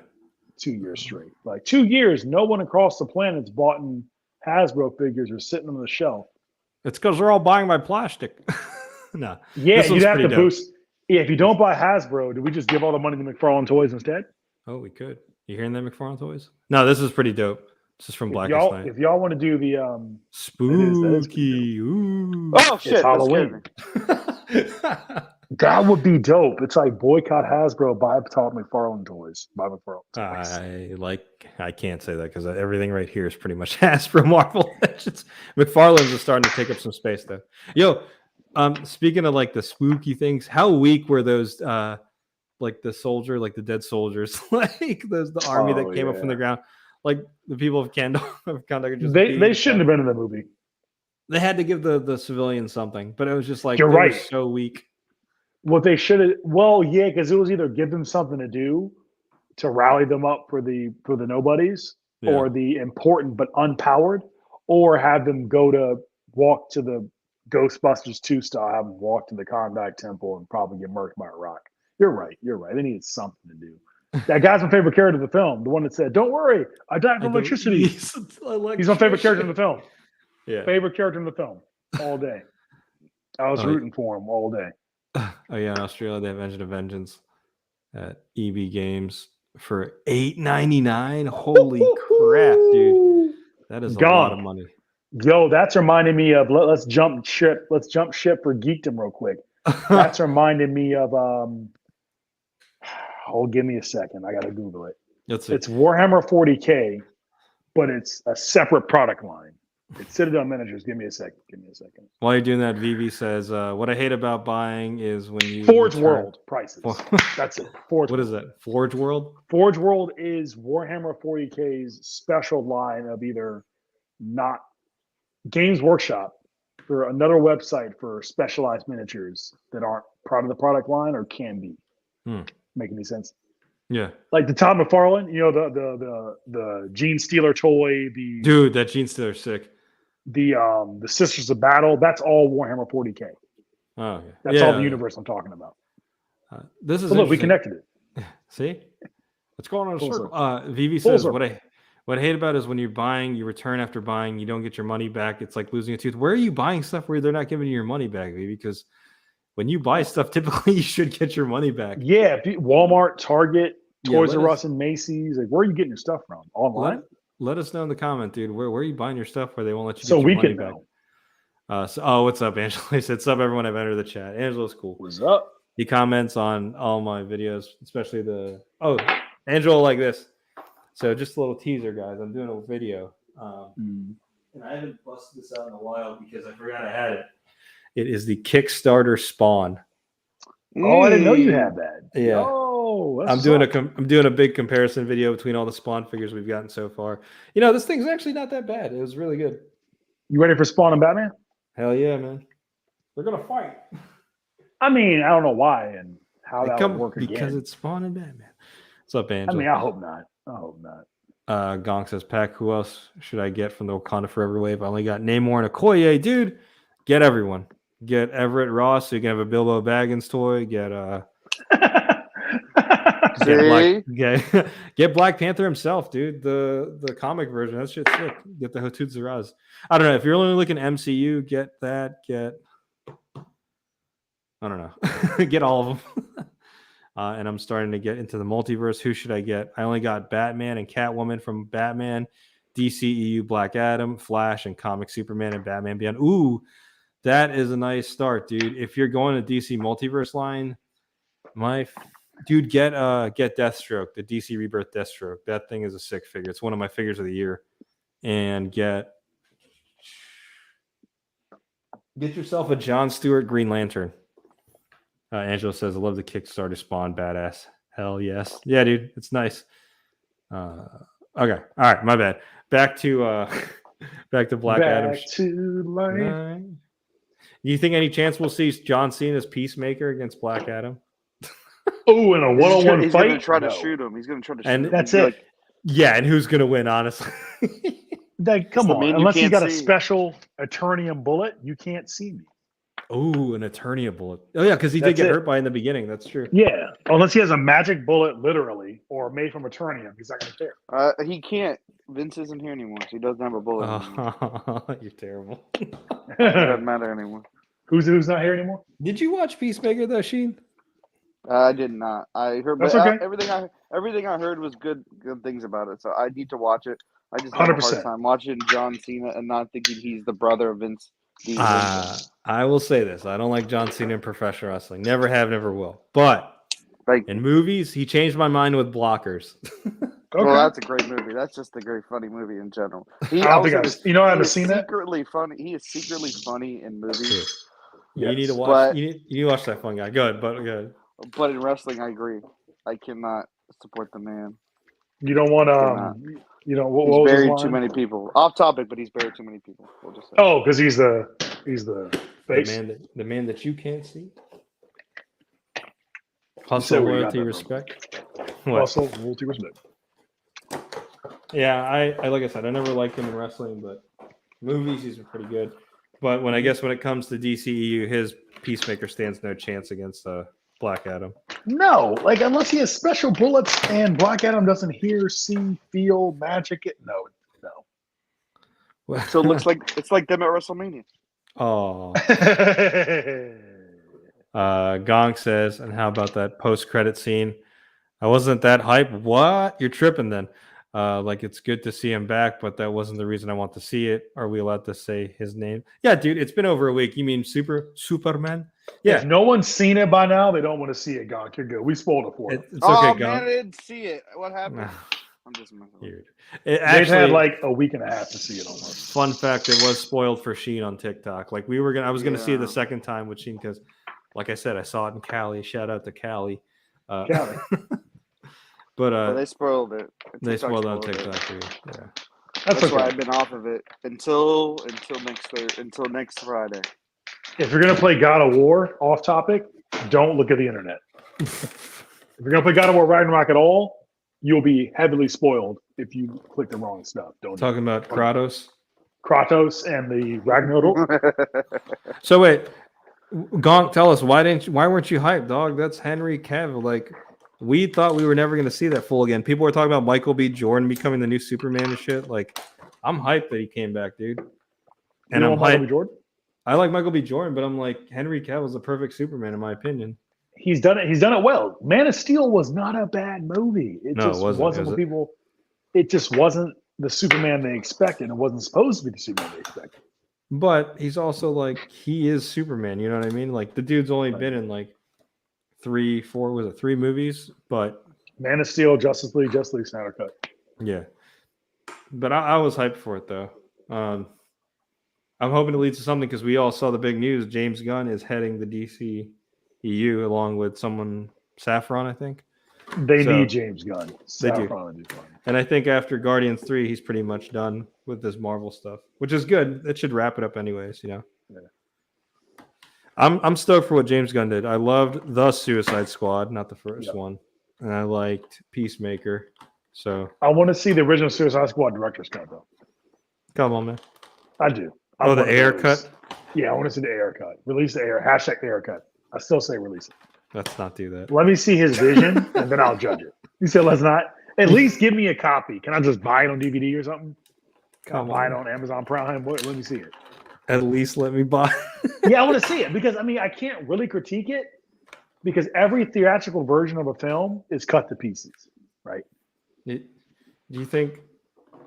2 years straight. Like 2 years, no one across the planet's bought Hasbro figures or sitting on the shelf. It's because they're all buying my plastic. No. Yeah, you'd have to boost. Yeah, if you don't buy Hasbro, do we just give all the money to McFarlane Toys instead? Oh, we could. You hearing that, McFarlane Toys? No, this is pretty dope. This is from Blackest Night. If y'all want to do the spooky, ooh. Oh shit, it's Halloween. That would be dope. It's like boycott Hasbro, buy McFarlane Toys. Buy McFarlane Toys. I can't say that because everything right here is pretty much Hasbro Marvel Legends. McFarlane's is starting to take up some space though. Yo, speaking of like the spooky things, how weak were those like the soldier, like the dead soldiers, like the army that came up from the ground? Like the people of Kahndaq just they shouldn't have been in the movie. They had to give the civilians something, but it was just like you're right. Were so weak. What they should have, because it was either give them something to do to rally them up for the nobodies or the important but unpowered, or have them walk to the Ghostbusters 2 style, have them walk to the Kahndaq Temple and probably get murked by a rock. You're right. They needed something to do. That guy's my favorite character in the film. The one that said, "Don't worry, I died from electricity." He's my favorite character in the film. Yeah, favorite character in the film all day. I was rooting for him all day. Oh yeah, in Australia they have Engine of Vengeance at EB Games for $8.99. Holy crap, dude! That is a lot of money. Yo, that's reminding me of let's jump ship for geekdom real quick. That's reminding me of give me a second. I gotta Google it. It's Warhammer 40K, but it's a separate product line. It's Citadel Miniatures. Give me a second. While you're doing that, Vivi says, what I hate about buying is when you Forge World prices. That's it. What is that? Forge World? Forge World is Warhammer 40K's special line of either not Games Workshop or another website for specialized miniatures that aren't part of the product line or can be. Make any sense? Yeah. Like the Todd McFarlane, the Gene Stealer toy, Dude, that Gene Stealer's sick. the Sisters of Battle. That's all Warhammer 40K. Oh, okay. That's all the universe I'm talking about. This is But look, we interesting. connected it. See? What's going on in a Full circle? Vivi Full says, circle. what I hate about it is when you're buying, you return after buying, you don't get your money back. It's like losing a tooth. Where are you buying stuff where they're not giving you your money back, Vivi? Because when you buy stuff, typically you should get your money back. Yeah, Walmart, Target, Toys let R us- Us, and Macy's. Like, where are you getting your stuff from? Online? Let us know in the comment, dude. Where are you buying your stuff where they won't let you So get your we money can back? know. What's up, Angela? He said, "What's up, everyone? I've entered the chat." Angela's cool. What's up? He comments on all my videos, especially Angela like this. So just a little teaser, guys. I'm doing a video, and I haven't busted this out in a while because I forgot I had it. It is the Kickstarter Spawn. Oh, I didn't know you had that. Yeah. Oh, I'm doing a big comparison video between all the Spawn figures we've gotten so far. This thing's actually not that bad. It was really good. You ready for Spawn and Batman? Hell yeah, man. They're gonna fight. I mean, I don't know why and how that would work because again. it's Spawn and Batman. What's up, Angela? I mean, I hope not. Gong says, Pack, who else should I get from the Wakanda Forever wave? I only got Namor and Okoye. Dude, get everyone. Get Everett Ross so you can have a Bilbo Baggins toy. Get get Black Panther himself, dude. The comic version. That shit's sick. Get the Hotutsu Raz. I don't know. If you're only looking MCU, get that. I don't know. Get all of them. And I'm starting to get into the multiverse. Who should I get? I only got Batman and Catwoman from Batman, DCEU Black Adam, Flash, and Comic Superman and Batman Beyond. Ooh, that is a nice start, dude. If you're going to DC multiverse line, get Deathstroke, the DC Rebirth Deathstroke. That thing is a sick figure. It's one of my figures of the year. And get yourself a John Stewart Green Lantern. Angela says, I love the Kickstarter Spawn, badass. Hell yes. Yeah, dude, it's nice. Okay. All right, my bad. Back to Black Adam. Back to life. Do you think any chance we'll see John Cena's Peacemaker against Black Adam? Oh, in a one-on-one He's fight? going to try to shoot him. He's going to try to shoot him. That's it. Yeah, and who's going to win, honestly? Come on. Unless he's got a special Eternium bullet, you can't see me. Oh, an Eternia bullet. Oh, yeah, because he did get hurt by in the beginning. That's true. Yeah, unless he has a magic bullet, literally, or made from Eternium, he's not going to care. He can't. Vince isn't here anymore, so he doesn't have a bullet anymore. You're terrible. It doesn't matter anymore. Who's not here anymore? Did you watch Peacemaker, though, Sheen? I did not. I heard, That's but okay. everything I heard was good things about it. So I need to watch it. I just have 100%. A hard time watching John Cena and not thinking he's the brother of Vince. I will say this: I don't like John Cena in professional wrestling. Never have, never will. But in movies, he changed my mind with Blockers. Okay. Well, that's a great movie. That's just a great funny movie in general. I haven't seen that. He is secretly funny in movies. Yes. You need to watch. You need to watch that fun guy. Good, but good. But in wrestling, I agree. I cannot support the man. You don't want he's buried too many people. Off topic, but he's buried too many people. We'll just say. Oh, because he's the face. The man that you can't see. Hustle, loyalty, respect. Hustle, loyalty, respect. Yeah, I like I said, I never liked him in wrestling, but movies he's pretty good. But when it comes to DCEU, his Peacemaker stands no chance against Black Adam. No, unless he has special bullets and Black Adam doesn't hear, see, feel, magic it. No. So it looks like it's like them at WrestleMania. Oh. Gong says, and how about that post-credit scene? I wasn't that hype. What? You're tripping then. It's good to see him back, but that wasn't the reason I want to see it. Are we allowed to say his name? Yeah, dude, it's been over a week. You mean Superman? Yeah. If no one's seen it by now, they don't want to see it, Gonk. You're good. We spoiled it for them. It's okay, Gong. Man, I didn't see it. What happened? I'm just weird. They've had a week and a half to see it almost. Fun fact, it was spoiled for Sheen on TikTok. I was gonna see it the second time with Sheen because, like I said, I saw it in Cali. Shout out to Cali. Cali. But they spoiled it. They spoiled it on TikTok too. Yeah. That's okay. Why I've been off of it until next Friday. If you're gonna play God of War, off topic, don't look at the internet. If you're gonna play God of War Ragnarok at all, you'll be heavily spoiled if you click the wrong stuff. Don't Talking about Kratos. Kratos and the Ragnarok. So wait, Gonk, tell us why weren't you hyped, dog? That's Henry Cavill. Like, we thought we were never going to see that full again. People were talking about Michael B. Jordan becoming the new Superman and shit. Like, I'm hyped that he came back, dude. And I'm Michael B. hyped. Jordan. I like Michael B. Jordan, but I'm like, Henry Cavill's the perfect Superman in my opinion. He's done it. He's done it well. Man of Steel was not a bad movie. It No, it just wasn't. wasn't what people. It just wasn't the Superman they expected. It wasn't supposed to be the Superman they expected. But he's also like, he is Superman. You know what I mean? Like, the dude's only been in like 3 movies? But Man of Steel, Justice League, Snyder Cut. Yeah. But I was hyped for it though. I'm hoping it leads to something because we all saw the big news. James Gunn is heading the DC EU along with someone, Saffron, I think. They need James Gunn. They do. And I think after Guardians 3, he's pretty much done with this Marvel stuff, which is good. It should wrap it up anyways, you know. Yeah. I'm stoked for what James Gunn did. I loved the Suicide Squad, not the first one. And I liked Peacemaker. So I want to see the original Suicide Squad director's cut though. Come on, man. I do. The air cut? Yeah, I want to see the air cut. Release the air. Hashtag the air cut. I still say release it. Let's not do that. Let me see his vision, and then I'll judge it. You said let's not. At least give me a copy. Can I just buy it on DVD or something? Can I buy it on Amazon Prime? Let me see it. At least let me buy. Yeah, I want to see it because I can't really critique it because every theatrical version of a film is cut to pieces, right? Do you think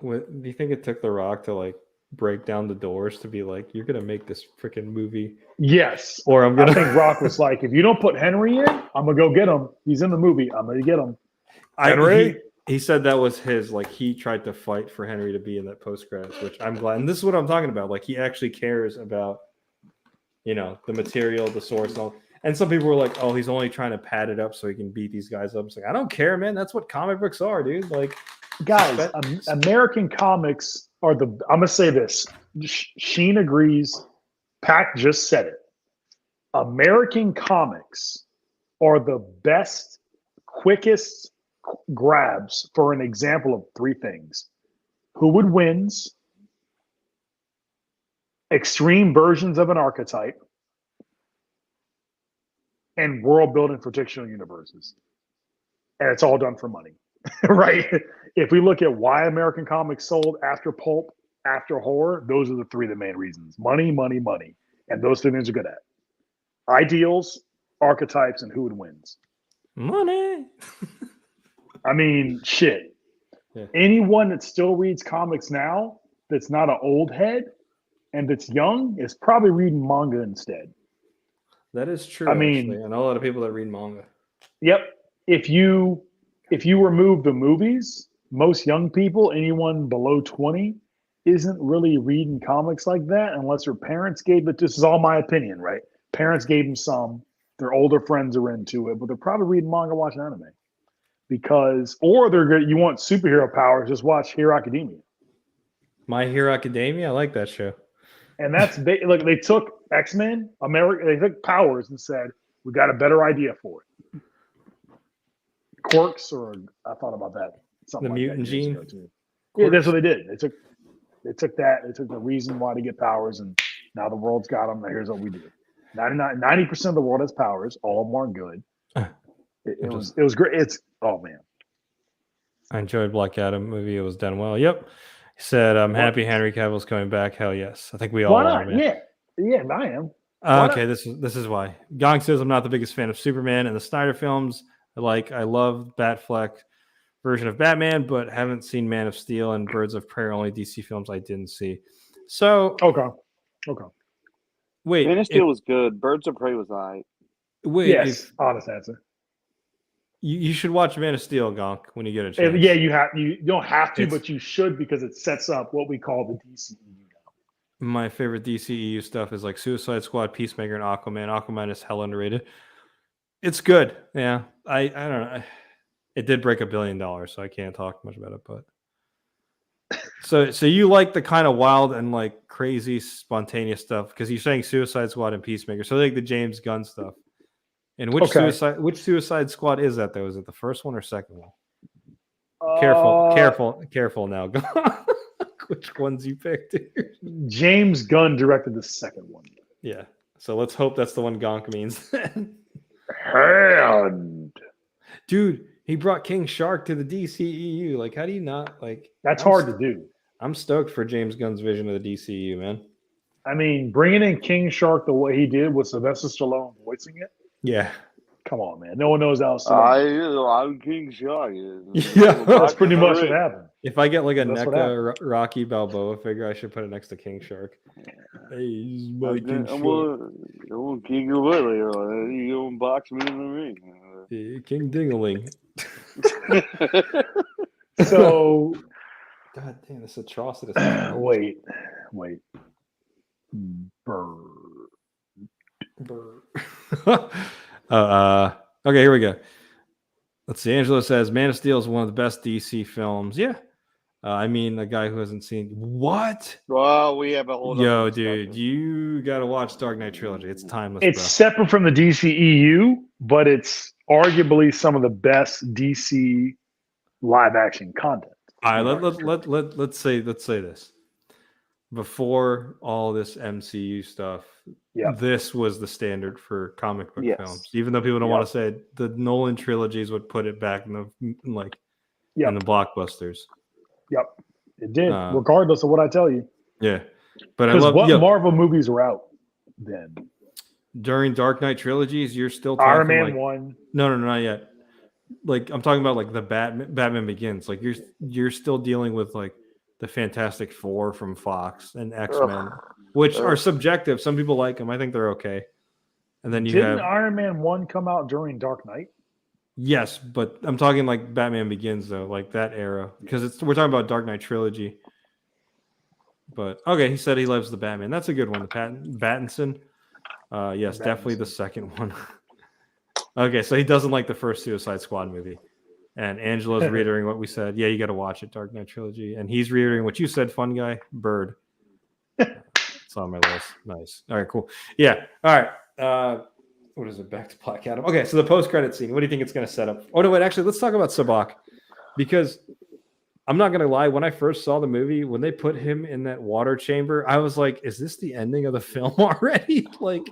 it took The Rock to like break down the doors to be like, you're gonna make this freaking movie? Yes. Or I think Rock was like, if you don't put Henry in, I'm gonna go get him. He's in the movie. I'm gonna get him. Henry. He said that was his, like, he tried to fight for Henry to be in that post credits, which I'm glad. And this is what I'm talking about. Like, he actually cares about, you know, the material, the source, and all. And some people were like, oh, he's only trying to pad it up so he can beat these guys up. It's like, I don't care, man. That's what comic books are, dude. Like, guys, American comics are I'm gonna say this. Sheen agrees. Pat just said it. American comics are the best, quickest grabs for an example of 3 things: who would wins, extreme versions of an archetype, and world building for fictional universes. And it's all done for money, right? If we look at why American comics sold after pulp, after horror, those are the 3 the main reasons: money, money, money. And those 3 things are good at: ideals, archetypes, and who would wins. Money. I mean, shit. Yeah. Anyone that still reads comics now that's not an old head and that's young is probably reading manga instead. That is true. I mean, I know a lot of people that read manga. Yep. If you remove the movies, most young people, anyone below 20, isn't really reading comics like that unless their parents gave it. This is all my opinion, right? Parents gave them some. Their older friends are into it, but they're probably reading manga, watching anime. Or they're good. You want superhero powers? Just watch Hero Academia. My Hero Academia, I like that show. And they took X-Men, they took powers and said, we got a better idea for it. Quirks, or I thought about that. The mutant gene. Yeah, that's what they did. They took the reason why to get powers, and now the world's got them. Here's what we do. 90% of the world has powers. All of them aren't good. It was great. Oh man, I enjoyed Black Adam movie. It was done well. Yep. He said, "I'm happy Henry Cavill's coming back." Hell yes. I think we all are. Man. Yeah, I am. Okay, this is why. Gong says I'm not the biggest fan of Superman and the Snyder films. I love Batfleck version of Batman, but haven't seen Man of Steel and Birds of Prey. Only DC films I didn't see. So okay. Wait, Man of Steel was good. Birds of Prey was alright. Wait, yes, honest answer. You should watch Man of Steel, Gonk, when you get a chance. Yeah, you don't have to, but you should, because it sets up what we call the DCEU now. My favorite DCEU stuff is like Suicide Squad, Peacemaker, and Aquaman. Aquaman is hell underrated. It's good. Yeah. I don't know. It did break $1 billion, so I can't talk much about it, but so you like the kind of wild and like crazy spontaneous stuff, because you're saying Suicide Squad and Peacemaker. So like the James Gunn stuff. And which Okay. Suicide Squad is that though? Is it the first one or second one? Careful now. Which ones you picked? James Gunn directed the second one. Yeah. So let's hope that's the one Gonk means. Hand. Dude, he brought King Shark to the DCEU. Like, how do you not like? That's hard to do. I'm stoked for James Gunn's vision of the DCEU, man. I mean, bringing in King Shark the way he did with Sylvester Stallone voicing it. Yeah. Come on, man. No one knows how Stallone. I'm King Shark. Yeah. That's pretty much what happened. If I get like a That's what NECA Rocky Balboa figure, I should put it next to King Shark. Hey, he's my King Shark. I'm King of Woodley. You gonna box me in the ring? Hey, King Dingaling. So, God damn, this atrocity. wait. Okay, here we go. Let's see. Angelo says Man of Steel is one of the best DC films. Yeah. I mean, a guy who hasn't seen what? Well, we have a whole. Yo, dude, you got to watch Dark Knight Trilogy. It's timeless. It's bro. separate from the DCEU, but it's arguably some of the best DC live action content. All right, let's say this. Before all this MCU stuff, this was the standard for comic book films. Even though people don't want to say it, the Nolan trilogies would put it back in the in the blockbusters. Yep, it did, regardless of what I tell you. Yeah, but I love what Marvel movies were out then. During Dark Knight trilogies, you're still talking Iron Man 1. No, not yet. Like I'm talking about like the Batman Begins. Like you're still dealing with like the Fantastic Four from Fox and X-Men, which are subjective. Some people like them. I think they're okay. And then Didn't Iron Man 1 come out during Dark Knight? Yes, but I'm talking like Batman Begins though, like that era, because we're talking about Dark Knight trilogy. But okay, he said he loves the Batman. That's a good one. The Pattinson. Yes, definitely the second one. Okay, so he doesn't like the first Suicide Squad movie. And Angelo's reiterating what we said. Yeah, you got to watch it, Dark Knight Trilogy. And he's reiterating what you said, fun guy, Bird. It's on my list. Nice. All right, cool. Yeah. All right. What is it? Back to Black Adam. Okay, so the post-credit scene. What do you think it's going to set up? Oh, no, wait. Actually, let's talk about Sabak. Because I'm not going to lie. When I first saw the movie, when they put him in that water chamber, I was like, is this the ending of the film already? Like,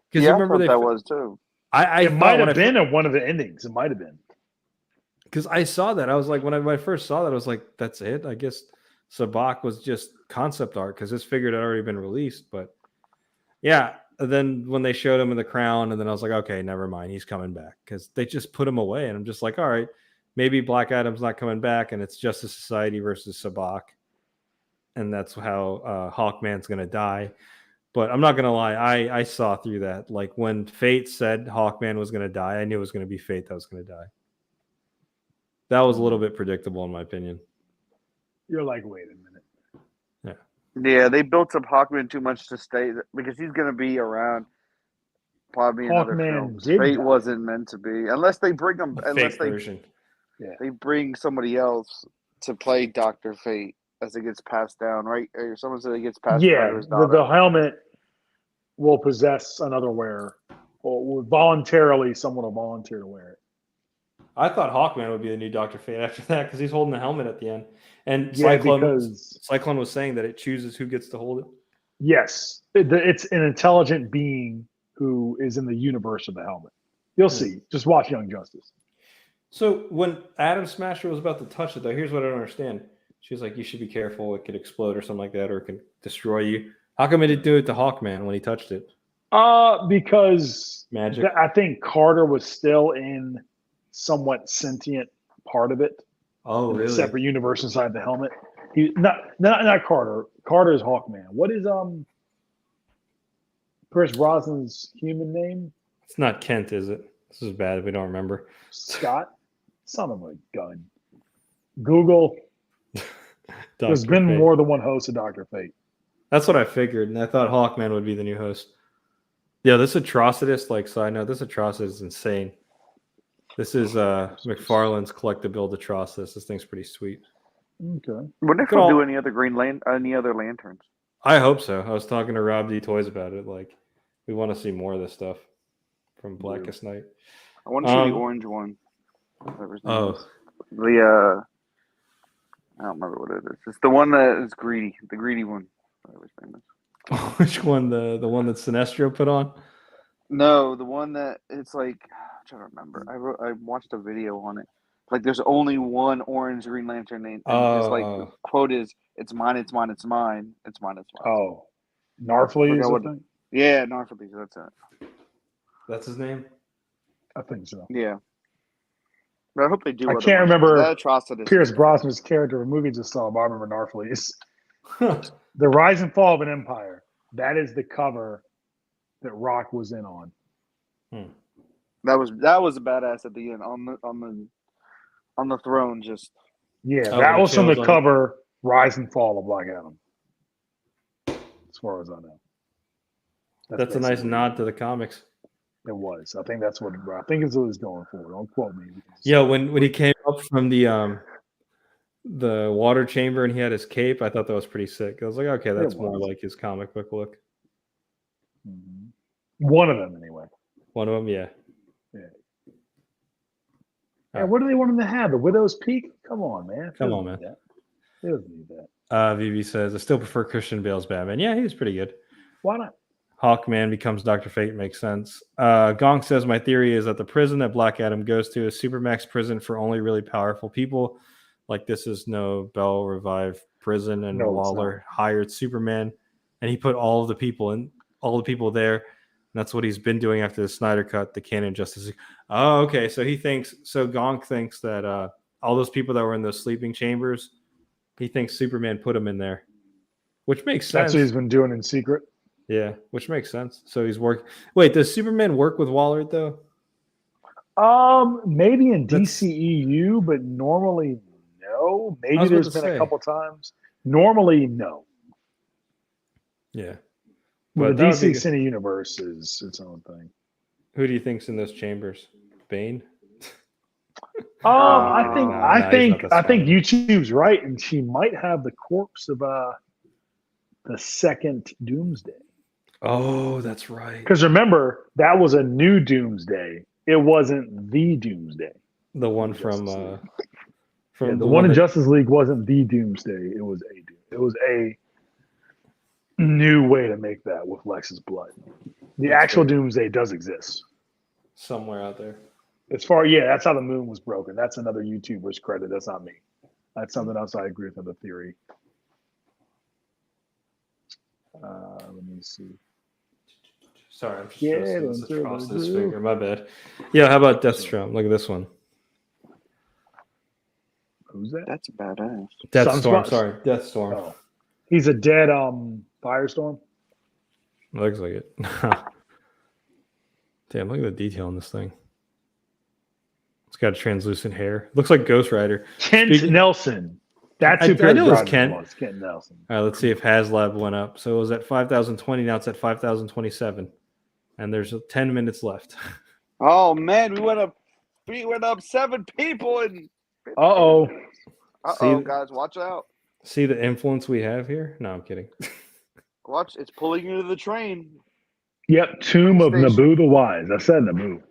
because you remember that was too. It might have been at one of the endings. It might have been. Because I saw that. I was like, when I first saw that, I was like, that's it. I guess Sabak was just concept art because this figure had already been released. But yeah, then when they showed him in the crown, and then I was like, okay, never mind. He's coming back because they just put him away. And I'm just like, all right, maybe Black Adam's not coming back and it's Justice Society versus Sabak. And that's how Hawkman's going to die. But I'm not going to lie. I saw through that. Like when Fate said Hawkman was going to die, I knew it was going to be Fate that was going to die. That was a little bit predictable, in my opinion. You're like, wait a minute. Yeah, they built up Hawkman too much to stay because he's going to be around probably another film. Fate wasn't meant to be unless they bring him. Unless they bring somebody else to play Dr. Fate as it gets passed down, right? Or someone said it gets passed down to his daughter. The helmet will possess another wearer, or voluntarily, someone will volunteer to wear it. I thought Hawkman would be the new Dr. Fate after that because he's holding the helmet at the end. And Cyclone was saying that it chooses who gets to hold it. Yes. It's an intelligent being who is in the universe of the helmet. You'll see. Just watch Young Justice. So when Atom Smasher was about to touch it, though, here's what I don't understand. She was like, you should be careful. It could explode or something like that, or it can destroy you. How come it didn't do it to Hawkman when he touched it? Because magic. I think Carter was still in somewhat sentient part of it. Oh, really? Separate universe inside the helmet. He not Carter. Carter is Hawkman. What is Pierce Brosnan's human name? It's not Kent, is it? This is bad if we don't remember. Scott? Son of a gun. Google. There's been Fate. more than one host of Dr. Fate. That's what I figured, and I thought Hawkman would be the new host. Yeah, this Atrocitus, like side note, this Atrocitus is insane. This is McFarlane's collectible Atrocitus. This thing's pretty sweet. Okay. What if they'll do any other any other lanterns? I hope so. I was talking to Rob D Toys about it. Like, we want to see more of this stuff from Blackest Night. I want to see the orange one. Whatever his name Oh, is. I don't remember what it is. It's the one that is greedy. The greedy one. Whatever his name is. which one? The one that Sinestro put on? No, the one that it's like I'm trying to remember. I watched a video on it. Like there's only one orange Green Lantern name, and his the quote is, "It's mine, it's mine, it's mine, it's mine, it's mine." Oh, Narfleet is what? Yeah, Narfleet. That's it. That's his name. I think so. Yeah. But I hope they do. I can't remember that atrocity. Pierce Brosnan's character in the movie just saw. But I remember Narfleet. The Rise and Fall of an Empire. That is the cover that Rock was in on. That was a badass at the end on the throne. Just that was from the cover Rise and Fall of Black Adam. As far as I know, that's a nice nod to the comics. It was. I think that's what it's what he's going for. Don't quote me. Yeah, when he came up from the water chamber and he had his cape, I thought that was pretty sick. I was like, okay, that's more like his comic book look. Mm-hmm. One of them, anyway. One of them, yeah. Yeah. What do they want him to have? The Widow's Peak? Come on, man. Come on, man. He doesn't need that. Vivi says, I still prefer Christian Bale's Batman. Yeah, he was pretty good. Why not? Hawkman becomes Dr. Fate. Makes sense. Gong says, my theory is that the prison that Black Adam goes to is Supermax prison for only really powerful people. Like this is no Bell Revive prison, and Waller hired Superman, and he put all the people there. And that's what he's been doing after the Snyder Cut, the canon Justice League. Oh, okay. So Gonk thinks that all those people that were in those sleeping chambers, he thinks Superman put them in there, which makes sense. That's what he's been doing in secret. Yeah, which makes sense. So he's working. Wait, does Superman work with Waller though? Maybe in DCEU, but normally no. Maybe there's been a couple times. Normally, no. Yeah. Well, the DC Cine universe is its own thing. Who do you think's in those chambers? Bane? I think YouTube's right, and she might have the corpse of the second Doomsday. Oh, that's right. Because remember, that was a new Doomsday. It wasn't the Doomsday. The one from the one in Justice League wasn't the Doomsday. It was a new way to make that with Lex's blood. The actual Doomsday does exist somewhere out there. That's how the moon was broken. That's another YouTuber's credit. That's not me. That's something else I agree with the theory. Let me see. Sorry, I'm just across this finger. My bad. Yeah, how about Deathstorm? Look at this one. Who's that? That's a badass. Deathstorm. Sorry, Deathstorm. Oh. He's a dead Firestorm. Looks like it. Damn, look at the detail on this thing. It's got translucent hair. Looks like Ghost Rider. Kent Nelson. That's who I know it's Kent. Was. Kent Nelson. All right, let's see if HasLab went up. So it was at 5,020. Now it's at 5,027. And there's 10 minutes left. Oh, man. We went up 7 people. Uh-oh, guys. Watch out. See the influence we have here? No, I'm kidding. Watch. It's pulling you to the train. Yep. Tomb of Naboo the Wise. I said Naboo.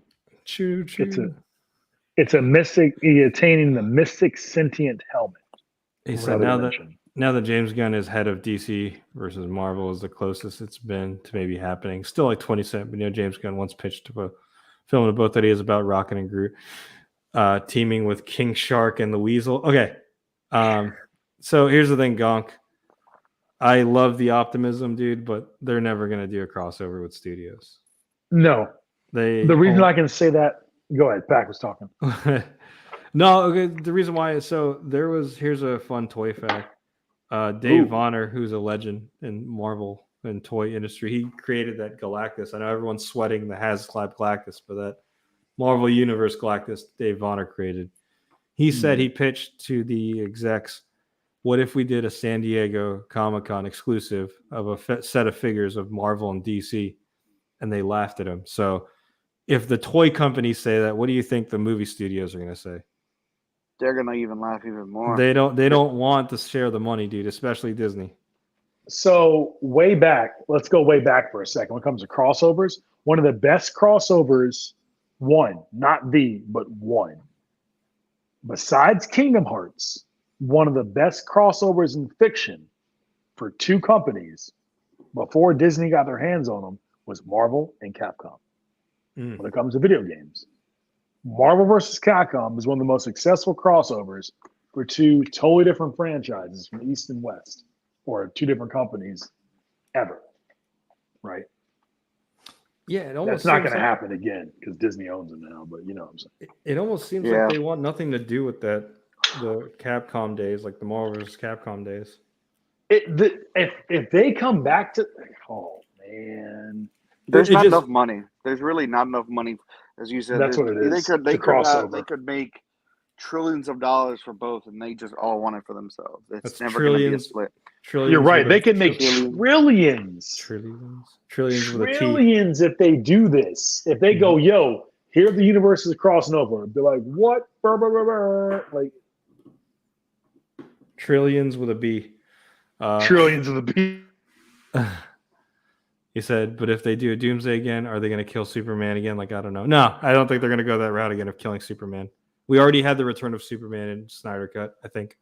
Choo choo. It's a mystic attaining the mystic sentient helmet. He said now that James Gunn is head of DC versus Marvel is the closest it's been to maybe happening. Still like 20 but James Gunn once pitched to a film of both ideas about Rocket and Groot teaming with King Shark and the Weasel. Okay. So here's the thing, Gonk. I love the optimism, dude, but they're never going to do a crossover with studios. No. The reason I can say that, go ahead, Pac was talking. No, okay. The reason why is here's a fun toy fact. Dave Vonner, who's a legend in Marvel and toy industry, he created that Galactus. I know everyone's sweating the HasLab Galactus, but that Marvel Universe Galactus Dave Vonner created. He said he pitched to the execs, what if we did a San Diego Comic-Con exclusive of a set of figures of Marvel and DC? And they laughed at him. So if the toy companies say that, what do you think the movie studios are going to say? They're going to even laugh even more. They don't want to share the money, dude, especially Disney. So way back, let's go way back for a second. When it comes to crossovers, one of the best crossovers, not the, but one, besides Kingdom Hearts, one of the best crossovers in fiction for two companies before Disney got their hands on them was Marvel and Capcom. When it comes to video games, Marvel versus Capcom is one of the most successful crossovers for two totally different franchises from East and West, or two different companies ever. Right? Yeah, it almost That's not seems going to like, happen again because Disney owns them now. But you know what I'm saying. it almost seems Yeah. like they want nothing to do with the Capcom days, like the Marvel vs. Capcom days. If they come back to, oh man, There's It not just- enough money. There's really not enough money, as you said. That's what it is. They The crossover. could make trillions of dollars for both, and they just all want it for themselves. It's That's never going to be a trillions. split. Trillions. You're right. with a- They can make trillions. Trillions with a T. Trillions if they do this. If they go, yo, here the universe is crossing over. Be like, what? Brr, brr, brr, brr. Like Trillions with a B. trillions of the beat. He said, but if they do a Doomsday again, are they going to kill Superman again? Like, I don't know. No, I don't think they're going to go that route again of killing Superman. We already had the return of Superman in Snyder Cut, I think.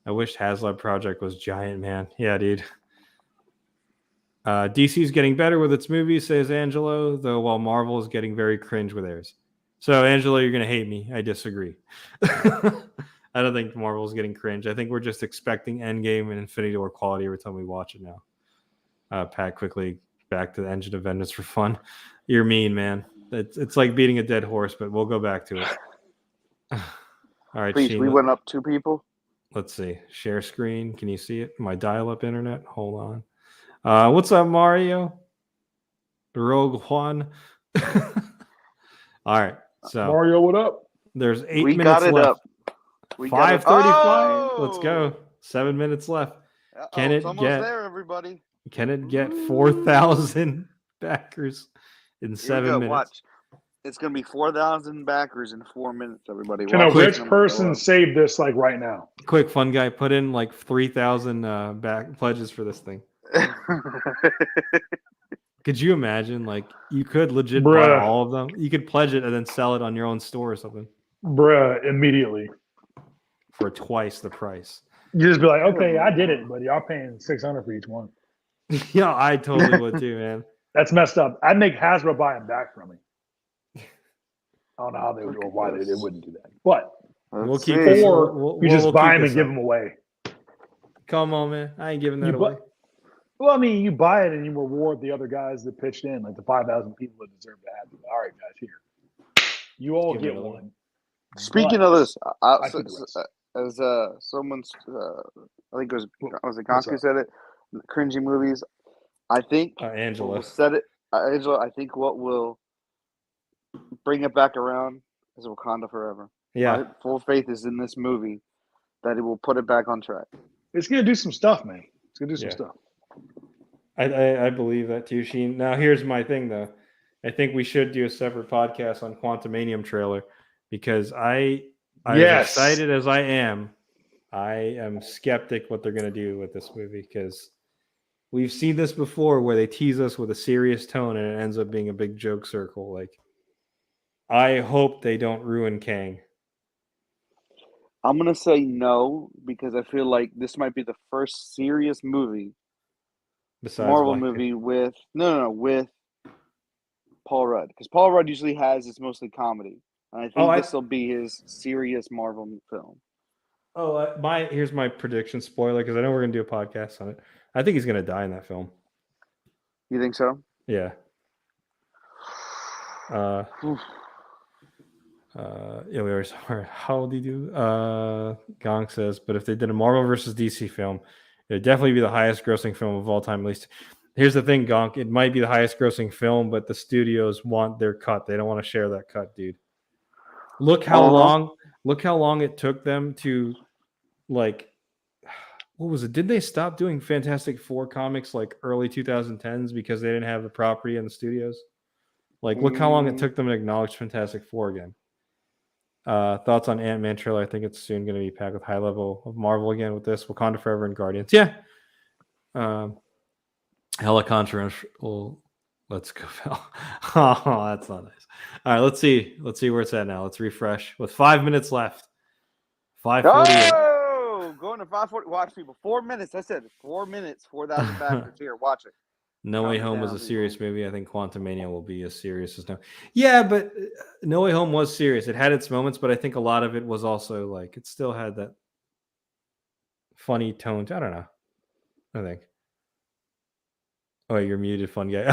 I wish HasLab Project was giant, man. Yeah, dude. DC's getting better with its movies, says Angelo, though while Marvel is getting very cringe with theirs. So, Angelo, you're going to hate me. I disagree. I don't think Marvel's getting cringe. I think we're just expecting Endgame and Infinity War quality every time we watch it now. Pat, quickly back to the Engine of Vengeance for fun. You're mean, man. It's like beating a dead horse, but we'll go back to it. All right, Please, Sheen, we went up 2 people. let's see. Share screen. Can you see it? My dial-up internet. Hold on. What's up, Mario? Rogue Juan. All right. So Mario, what up? there's 8 We minutes got it left. up. We got it- 5:35. Let's Oh! go. 7 minutes left. Uh-oh, Can it it's almost get- there, everybody? Can it get 4,000 backers in Here 7 we go. minutes? Watch. It's going to be 4,000 backers in 4 minutes, everybody. Can a Watch quick this rich number go person up. save this like right now? Quick, fun guy. Put in like 3,000 back pledges for this thing. Could you imagine? Like, you could legit buy Bruh. all of them. You could pledge it and then sell it on your own store or something Bruh, immediately. for twice the price. You just be like, okay, I did it, but y'all paying $600 for each one. Yeah, I totally would too, man. That's messed up. I'd make Hasbro buy them back from me. I don't know how they would or why they wouldn't do that. But Let's We'll keep see. this. or We'll- you just we'll buy keep them and this give up. them away. Come on, man. I ain't giving that You bu- away. Well, I mean, you buy it and you reward the other guys that pitched in, like the 5,000 people that deserve to have it. All right, guys, here. You all Give me get another one. Speaking But of this, I keep the rest. as someone's, I think it was What's Gonski up? said it, cringy movies. I think Angela. what will set it, Angela. I think what will bring it back around is Wakanda Forever. Yeah. My full faith is in this movie that it will put it back on track. It's going to do some stuff, man. It's going to do some Yeah. stuff. I believe that too, Sheen. Now, here's my thing, though. I think we should do a separate podcast on Quantumanium trailer because as Yes. excited as I am skeptic what they're going to do with this movie because we've seen this before where they tease us with a serious tone and it ends up being a big joke circle. Like, I hope they don't ruin Kang. I'm gonna say no because I feel like this might be the first serious movie, Besides Marvel Black movie with with Paul Rudd, because Paul Rudd usually has it's mostly comedy, and I think this will be his serious Marvel film. Here's my prediction spoiler because I know we're gonna do a podcast on it. I think he's gonna die in that film. You think so? Yeah. Oof. Yeah, we already saw how old he do. Gong says, but if they did a Marvel versus DC film, it would definitely be the highest grossing film of all time. At least, here's the thing, Gonk. It might be the highest grossing film, but the studios want their cut. They don't want to share that cut, dude. Look how long it took them to, like, what was it? Did they stop doing Fantastic Four comics like early 2010s because they didn't have the property in the studios? Like, look how long it took them to acknowledge Fantastic Four again. Thoughts on Ant-Man trailer? I think it's soon going to be packed with high level of Marvel again with this. Wakanda Forever and Guardians. Yeah. Hella controversial. Let's go. Oh, that's not nice. All right, let's see. Let's see where it's at now. Let's refresh with 5 minutes left. 5:48. Oh, going to 5:40. Watch people. 4 minutes. I said 4 minutes. 4,000 backers here. Watch it. No Way Calm Home was down, a people. serious movie. I think Quantumania will be as serious as no. Yeah, but No Way Home was serious. It had its moments, but I think a lot of it was also like it still had that funny tone. I don't know. I think. Oh, you're muted, fun guy.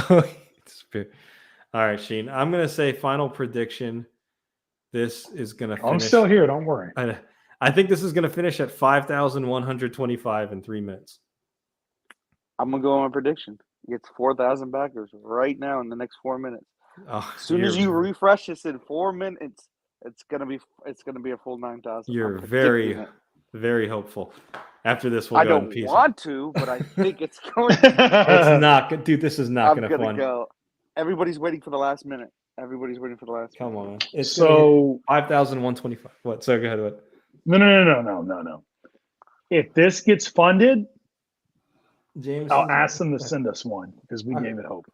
All right, Sheen. I'm gonna say final prediction. This is gonna finish. I'm still here. Don't worry. I think this is gonna finish at 5,125 in 3 minutes. I'm gonna go on a prediction. He gets 4,000 backers right now in the next 4 minutes. Oh, As soon as you refresh this in 4 minutes, it's gonna be a full 9,000. You're very, very hopeful. After this, we'll I go in don't peace. want to, but I think it's going. It's not good, dude. This is not I'm gonna fun. go. Everybody's waiting for the last minute. Everybody's waiting for the last. Come on, man. It's So 5,125. What? So go ahead. What? No. If this gets funded, James, I'll ask them to send us one because we gave it hope.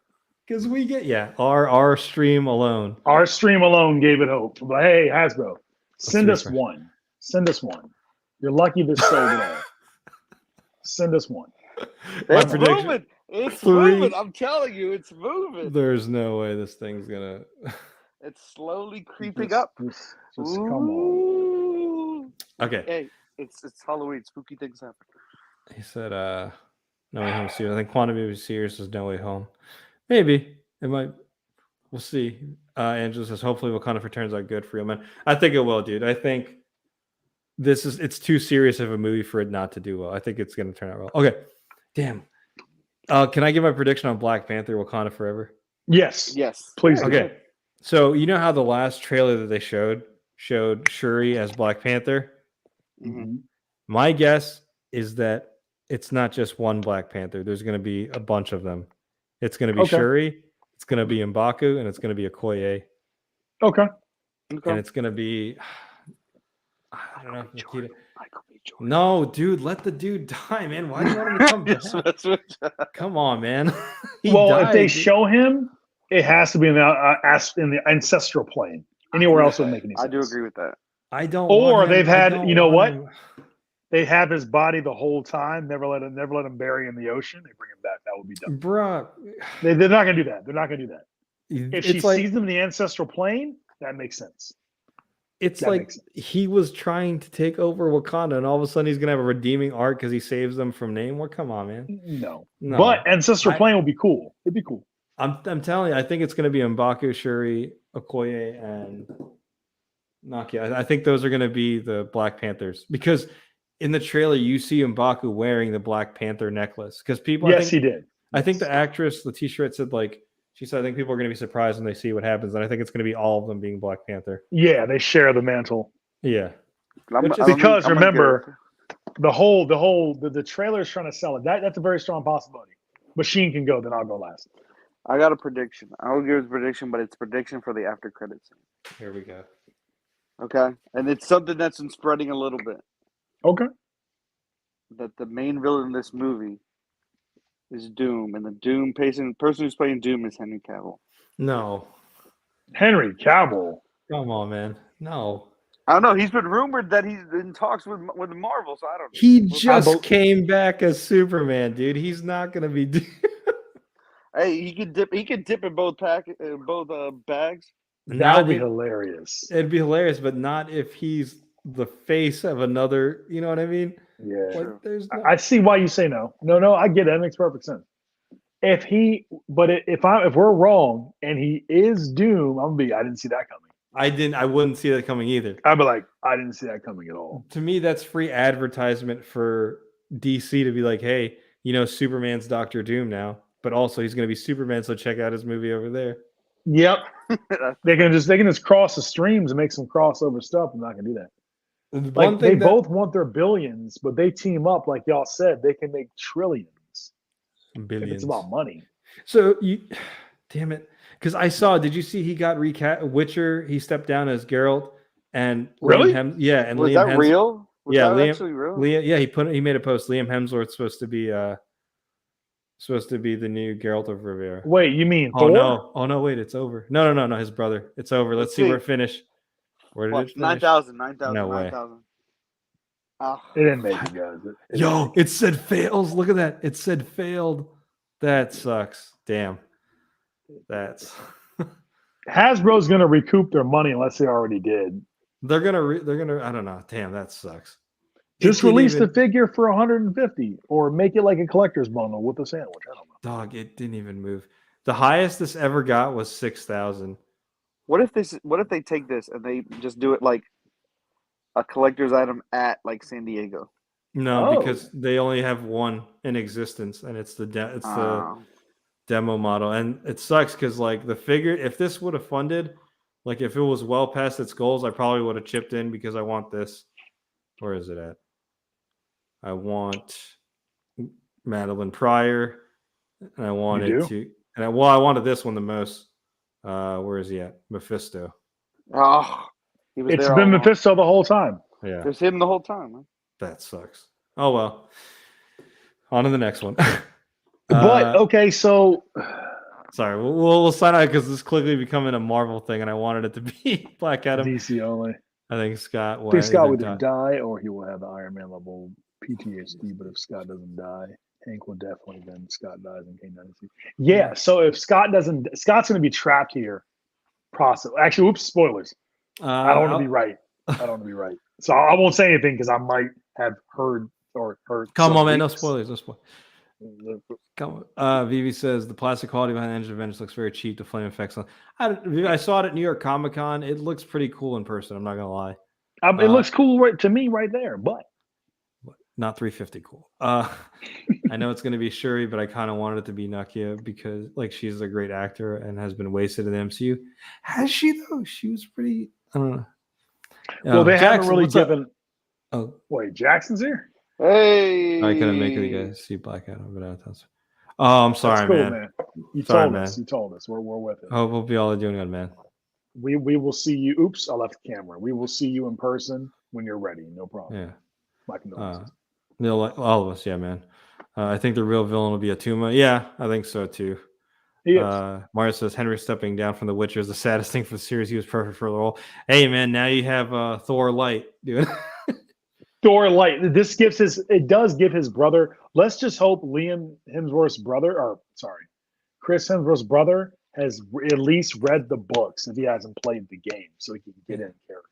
Because we get our stream alone. Our stream alone gave it hope. But hey, Hasbro, send us refresh. one. Send us one. You're lucky this sold it all. Send us one. My It's prediction- moving. It's 3. moving. I'm telling you, it's moving. There's no way this thing's gonna. It's slowly creeping up. Just come on. Ooh. Okay. Hey, it's Halloween. Spooky things happen. He said, "No Way Home serious." I think Quantum Movie serious is No Way Home. Maybe it might. We'll see. Angela says, "Hopefully, Wakanda turns out good for you, man." I think it will, dude. I think it's too serious of a movie for it not to do well. I think it's going to turn out well. Okay, damn. Can I give my prediction on Black Panther: Wakanda Forever? Yes. Yes. Please. Okay. So you know how the last trailer that they showed Shuri as Black Panther? Mm-hmm. My guess is that it's not just one Black Panther. There's going to be a bunch of them. It's going to be Shuri, it's going to be M'Baku, and it's going to be Okoye. Okay. And it's going to be, I don't know. No, dude, let the dude die, man. Why do you want him to come back? Come on, man. If they show him, it has to be in the ancestral plane. Anywhere else would make any sense. I do agree with that. I don't. Or they've had, you know what? They have his body the whole time. Never let him bury in the ocean. They bring him back. That would be dumb. Bruh. They're not gonna do that. They're not gonna do that. If she like, sees him in the ancestral plane, that makes sense. It's like he was trying to take over Wakanda, and all of a sudden he's gonna have a redeeming arc because he saves them from Namor. Come on, man. No. But ancestral plane will be cool. It'd be cool. I'm telling you, I think it's gonna be M'Baku, Shuri, Okoye, and Nakia. I think those are gonna be the Black Panthers because in the trailer you see M'Baku wearing the Black Panther necklace because people. Yes, he did. I think the actress, the T-shirt said she said, I think people are going to be surprised when they see what happens. And I think it's going to be all of them being Black Panther. Yeah, they share the mantle. Yeah. Because remember, the trailer is trying to sell it. That's a very strong possibility. Machine can go, then I'll go last. I got a prediction. I will give a prediction, but it's prediction for the after credits scene. Here we go. Okay. And it's something that's been spreading a little bit. Okay. That the main villain in this movie is Doom, and the Doom person who's playing Doom is Henry Cavill. No. Henry Cavill. Come on, man. No. I don't know. He's been rumored that he's in talks with Marvel, so I don't know. He just came back as Superman, dude. He's not going to be. Hey, he can dip in both bags. That would be hilarious. It'd be hilarious, but not if he's the face of another. You know what I mean? Yeah. I see why you say no. No, I get it. That makes perfect sense. If we're wrong and he is Doom, I didn't see that coming. I wouldn't see that coming either. I'd be like, I didn't see that coming at all. To me, that's free advertisement for DC to be like, hey, Superman's Dr. Doom now, but also he's going to be Superman, so check out his movie over there. Yep. they can just cross the streams and make some crossover stuff. I'm not going to do that. They both want their billions, but they team up, like y'all said, they can make trillions. Billions. It's about money. So damn it. Because I saw, did you see he got recast Witcher? He stepped down as Geralt and really? And was Liam that real? Was that Liam, actually real? He made a post. Liam Hemsworth's supposed to be supposed to be the new Geralt of Rivia. Wait, you mean Oh Thor? no! Oh no! Wait, it's over. No! His brother. It's over. Let's see where it finished. Where did it finish? 9,000, No way. 9,000. Oh. It didn't make it, guys. Yo, it said fails. Look at that. It said failed. That sucks. Damn. That's. Hasbro's gonna recoup their money unless they already did. They're gonna. I don't know. Damn, that sucks. Just release the figure for 150, or make it like a collector's bundle with a sandwich. I don't know. Dog, it didn't even move. The highest this ever got was 6,000. What if they take this and they just do it like a collector's item at like San Diego? No, because they only have one in existence, and it's the demo model, and it sucks because like the figure. If this would have funded, like if it was well past its goals, I probably would have chipped in because I want this. Where is it at? I want Madeline Pryor, and I wanted I wanted this one the most. Where is he at? Mephisto. Oh, he was it's there been all Mephisto the whole time. Yeah, it was him the whole time. Man. That sucks. Oh well. On to the next one. But okay, so sorry, we'll sign out because this is quickly becoming a Marvel thing, and I wanted it to be Black Adam. DC only. I think Scott. I think Scott would either die or he will have the Iron Man level PTSD. But if Scott doesn't die, Hank will definitely then Scott dies in K-92. Yeah. So if Scott doesn't, Scott's going to be trapped here. Actually, oops, spoilers. I don't want to be right. I don't want to be right. So I won't say anything because I might have heard. Come on, man! No spoilers. No spoilers. Come on. Vivi says the plastic quality behind the Engine of Vengeance looks very cheap. The flame effects on. I saw it at New York Comic Con. It looks pretty cool in person. I'm not gonna lie. It looks cool to me right there, but not 350 cool. I know it's gonna be Shuri, but I kind of wanted it to be Nakia because like she's a great actor and has been wasted in the MCU. Has she though? She was pretty. I don't know. Well, they haven't really given. Oh, wait, Jackson's here. Hey, I couldn't make it. You guys see Black Adam, but oh, I'm sorry, cool, man. You told us. You told us. We're with it. Oh, we'll be all doing good, man. We will see you. Oops, I left the camera. We will see you in person when you're ready. No problem. Yeah. My condolences. All of us, yeah, man. I think the real villain will be Atuma. Yeah, I think so too. Mario says Henry stepping down from The Witcher is the saddest thing for the series. He was perfect for the role. Hey, man, now you have Thor Light, dude. Thor Light. This does give his brother. Let's just hope Chris Hemsworth's brother has at least read the books if he hasn't played the game, so he can get in character.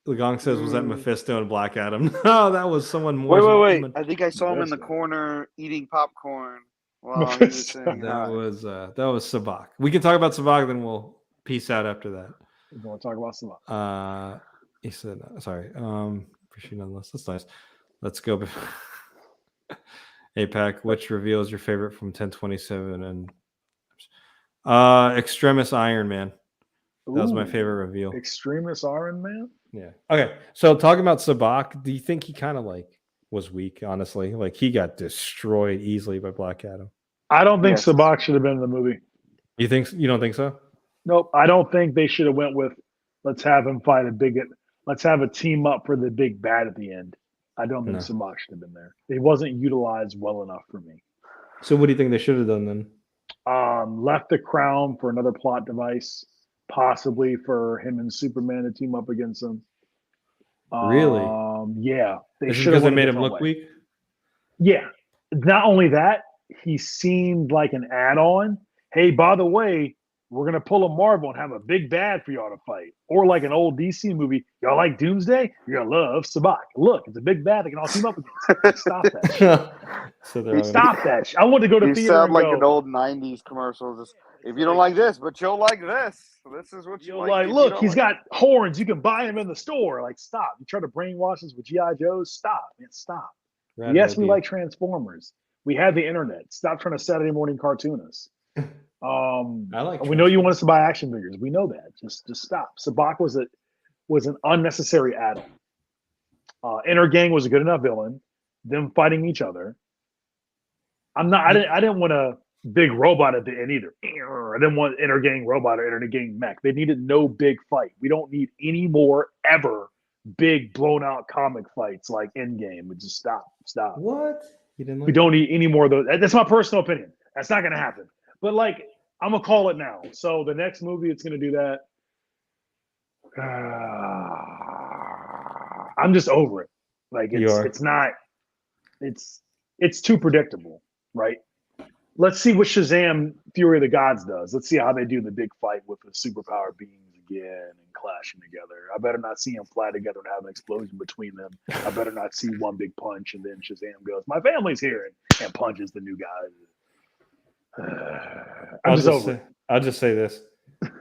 Legong says, was that Mephisto and Black Adam? No, that was someone more. Wait. I think I saw him in the corner eating popcorn. Wow, that was Sabak. We can talk about Sabak, then we'll peace out after that. You want to talk about Sabak? He said, sorry. Appreciate nonetheless. That's nice. Let's go. APAC, which reveal is your favorite from 1027 and Extremis Iron Man? That was my favorite reveal. Extremis Iron Man? Yeah. Okay. So talking about Sabak, do you think he kind of like was weak, honestly? Like he got destroyed easily by Black Adam. I don't think Sabak should have been in the movie. You don't think so? Nope. I don't think they should have went with let's have him fight let's have a team up for the big bad at the end. I don't think Sabak should have been there. He wasn't utilized well enough for me. So what do you think they should have done then? Left the crown for another plot device, possibly for him and Superman to team up against him. Really? Yeah. They should have made him look weak? Yeah. Not only that, he seemed like an add-on. Hey, by the way, we're going to pull a Marvel and have a big bad for y'all to fight. Or like an old DC movie. Y'all like Doomsday? You're going to love Sabak. Look, it's a big bad they can all team up against. Stop that shit. Stop that shit. I want to go to theater. You sound like an old 90s commercial. Just, if you don't like this, but you'll like this. This is what you like. Look, he's got horns. You can buy him in the store. Like, stop. You try to brainwash us with G.I. Joes? Stop. Man, stop. Yes, we like Transformers. We have the internet. Stop trying to Saturday morning cartoon us. We know you want us to buy action figures. We know that. Just stop. Sabak was an unnecessary add-on. Inner Gang was a good enough villain. Them fighting each other. I didn't want a big robot at the end either. I didn't want Inner Gang robot or Inner Gang mech. They needed no big fight. We don't need any more ever big blown out comic fights like Endgame. But just stop. What? You didn't like We don't need any more of those. That's my personal opinion. That's not going to happen. But like, I'm gonna call it now. So the next movie it's going to do that. I'm just over it. Like You are. it's not. It's too predictable, right? Let's see what Shazam: Fury of the Gods does. Let's see how they do the big fight with the superpower beings again and clashing together. I better not see them fly together and have an explosion between them. I better not see one big punch and then Shazam goes, "My family's here," and punches the new guy. I'll just say this: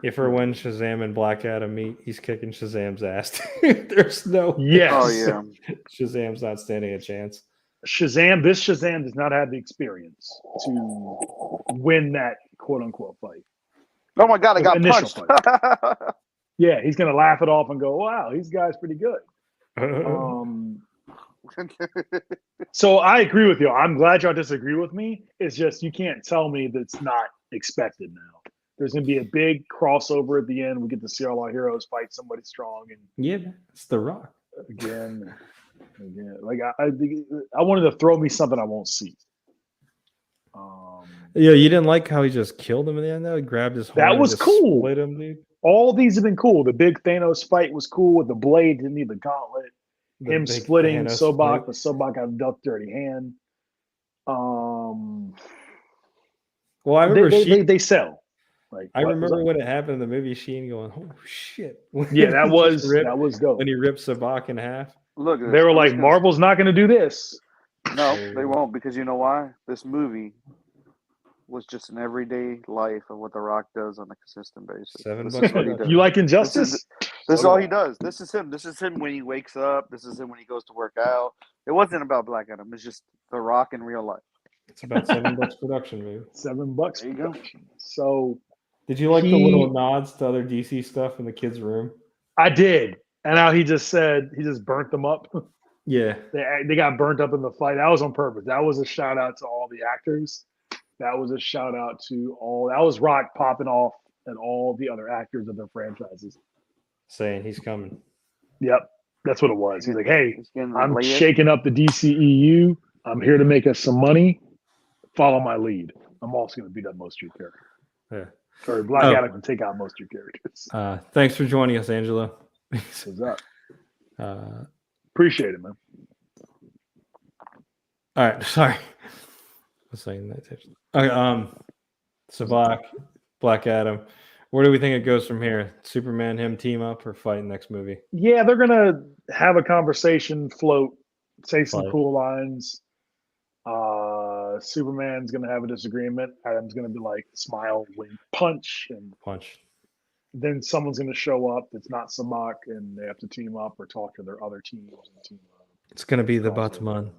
if or when Shazam and Black Adam meet, he's kicking Shazam's ass. There's no. Yes. Oh yeah. Shazam's not standing a chance. This Shazam does not have the experience to win that quote unquote fight. Oh my God, I got Initial punched. Yeah, he's gonna laugh it off and go, "Wow, these guys pretty good." So I agree with you. I'm glad y'all disagree with me. It's just you can't tell me that's not expected now. There's gonna be a big crossover at the end. We get to see all our heroes fight somebody strong, and Yeah, it's The Rock. again. Like I wanted to throw me something I won't see. Yeah, you didn't like how he just killed him in the end, though? He grabbed his horn That was and just cool. split him, dude. All these have been cool. The big Thanos fight was cool with the blade, didn't need the gauntlet. Him big splitting Thanos Sobek, fight. but Sobek had a duck dirty hand. Well, I remember they sell. Like I remember when it happened in the movie, Sheen going, "Oh shit!" Yeah, that was dope. When he ripped Sabak in half. Look, at They this. were I'm like, just gonna- Marvel's not going to do this. No, they won't, because you know why? This movie was just an everyday life of what The Rock does on a consistent basis. $7 This is what he does. You like Injustice? This is all he does. This is him. This is him when he wakes up. This is him when he goes to work out. It wasn't about Black Adam. It's just The Rock in real life. It's about $7 production, maybe. $7 There you go. production. So Did you like the little nods to other DC stuff in the kids' room? I did. And now he just burnt them up. Yeah. They got burnt up in the fight. That was on purpose. That was a shout out to all the actors. That was a shout out to all. That was Rock popping off at all the other actors of their franchises. Saying he's coming. Yep. That's what it was. He's like, hey, I'm later. shaking up the DCEU. I'm here to make us some money. Follow my lead. I'm also going to beat up most of your characters. Yeah. Or Black Adam can take out most of your characters. Thanks for joining us, Angelo. What's up? Uh, Appreciate it, man. all right. Sorry. I was saying that. Okay. Sabak, Black Adam. Where do we think it goes from here? Superman, him team up, or fight next movie? Yeah, they're gonna have a conversation, float, say some cool lines. Superman's gonna have a disagreement. Adam's gonna be like, smile, wink, punch, and punch. Then someone's gonna show up that's not Sabak, and they have to team up or talk to their other teams and team up. It's gonna be the Batman.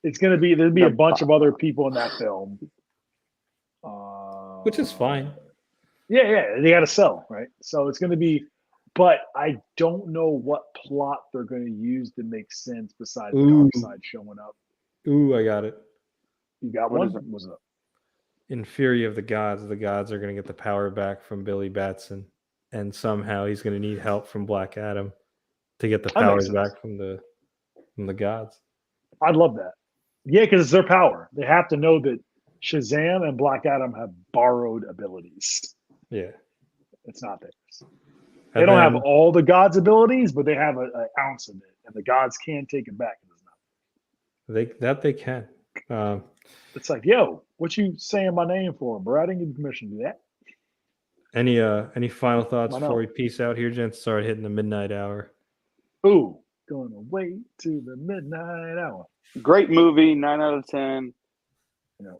It's gonna be there'll be a bunch of other people in that film, which is fine. Yeah, they got to sell, right? So it's going to be, but I don't know what plot they're going to use to make sense besides Darkseid showing up. Ooh, I got it. You got one? What's up? In Fury of the Gods are going to get the power back from Billy Batson, and somehow he's going to need help from Black Adam to get the powers back from the gods. I'd love that. Yeah, because it's their power. They have to know that Shazam and Black Adam have borrowed abilities. Yeah. It's not theirs. They don't have all the gods' abilities, but they have an ounce of it, and the gods can take it back. They can. It's like, yo, what you saying my name for, bro? I didn't give you permission to do that. Any final thoughts before we peace out here, gents? Start hitting the midnight hour. Ooh, gonna wait to the midnight hour. Great movie, 9 out of 10. Yeah.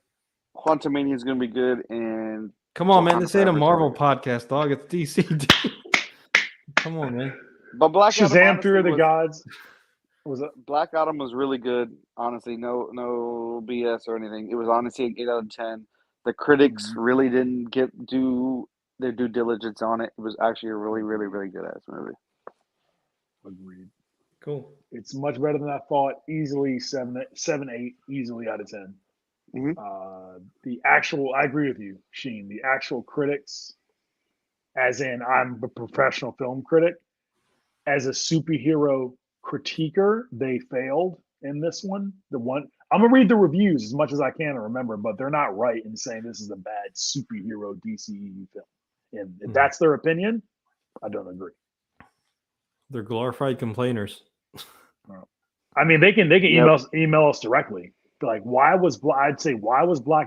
Quantumania is gonna be good, and come on, man. This ain't a Marvel podcast, dog. It's DC. Come on, man. But Black Shazam, Adam, Fear of the Gods. Black Adam was really good. Honestly, no BS or anything. It was honestly an 8 out of 10. The critics really didn't do their due diligence on it. It was actually a really, really, really good ass movie. Agreed. Cool. It's much better than I thought. Easily 7, 8, easily out of 10. Mm-hmm. I agree with you, Sheen. The actual critics, as in I'm a professional film critic, as a superhero critiquer, they failed in this one. The one I'm gonna read the reviews as much as I can to remember, but they're not right in saying this is a bad superhero DCEU film. And if that's their opinion, I don't agree. They're glorified complainers. I mean, they can email us directly. Like, why was Black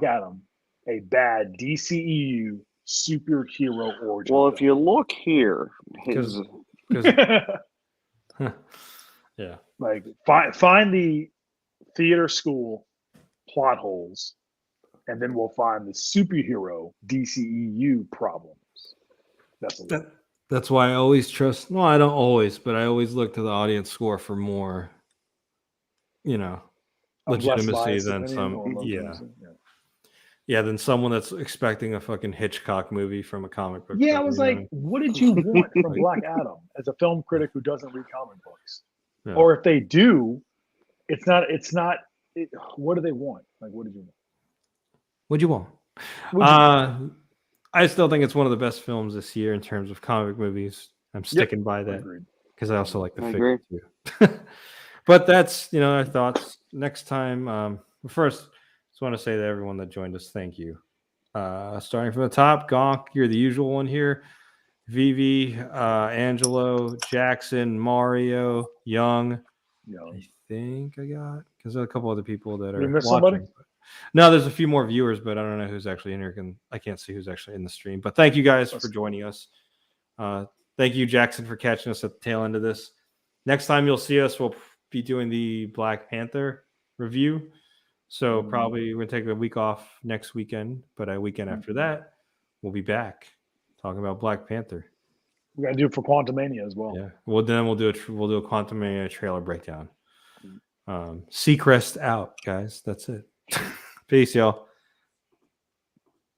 Adam a bad DCEU superhero origin? Well, if you look here, his yeah, like find the theater school plot holes, and then we'll find the superhero DCEU problems. That's why I always trust. No, I don't always, but I always look to the audience score for more, legitimacy than some. Yeah, than someone that's expecting a fucking Hitchcock movie from a comic book. Yeah, film, I was like, what did you want from Black Adam as a film critic who doesn't read comic books? Yeah. Or if they do, it's not. What do they want? Like, what did you want? What'd you want? I still think it's one of the best films this year in terms of comic movies. I'm sticking by that because I also like the figure too. But that's our thoughts. Next time, first, just want to say to everyone that joined us, thank you. Starting from the top, Gonk, you're the usual one here. Vivi, Angelo, Jackson, Mario, Young. I think I got because there are a couple other people that are watching. Somebody? No, there's a few more viewers, but I don't know who's actually in here. I can't see who's actually in the stream. But thank you guys for joining us. Thank you, Jackson, for catching us at the tail end of this. Next time you'll see us, we'll be doing the Black Panther review. So probably we're going to take a week off next weekend, but a weekend after that, we'll be back talking about Black Panther. We're going to do it for Quantumania as well. Yeah. Well, then we'll do a Quantumania trailer breakdown. Seacrest out, guys. That's it. Peace, y'all.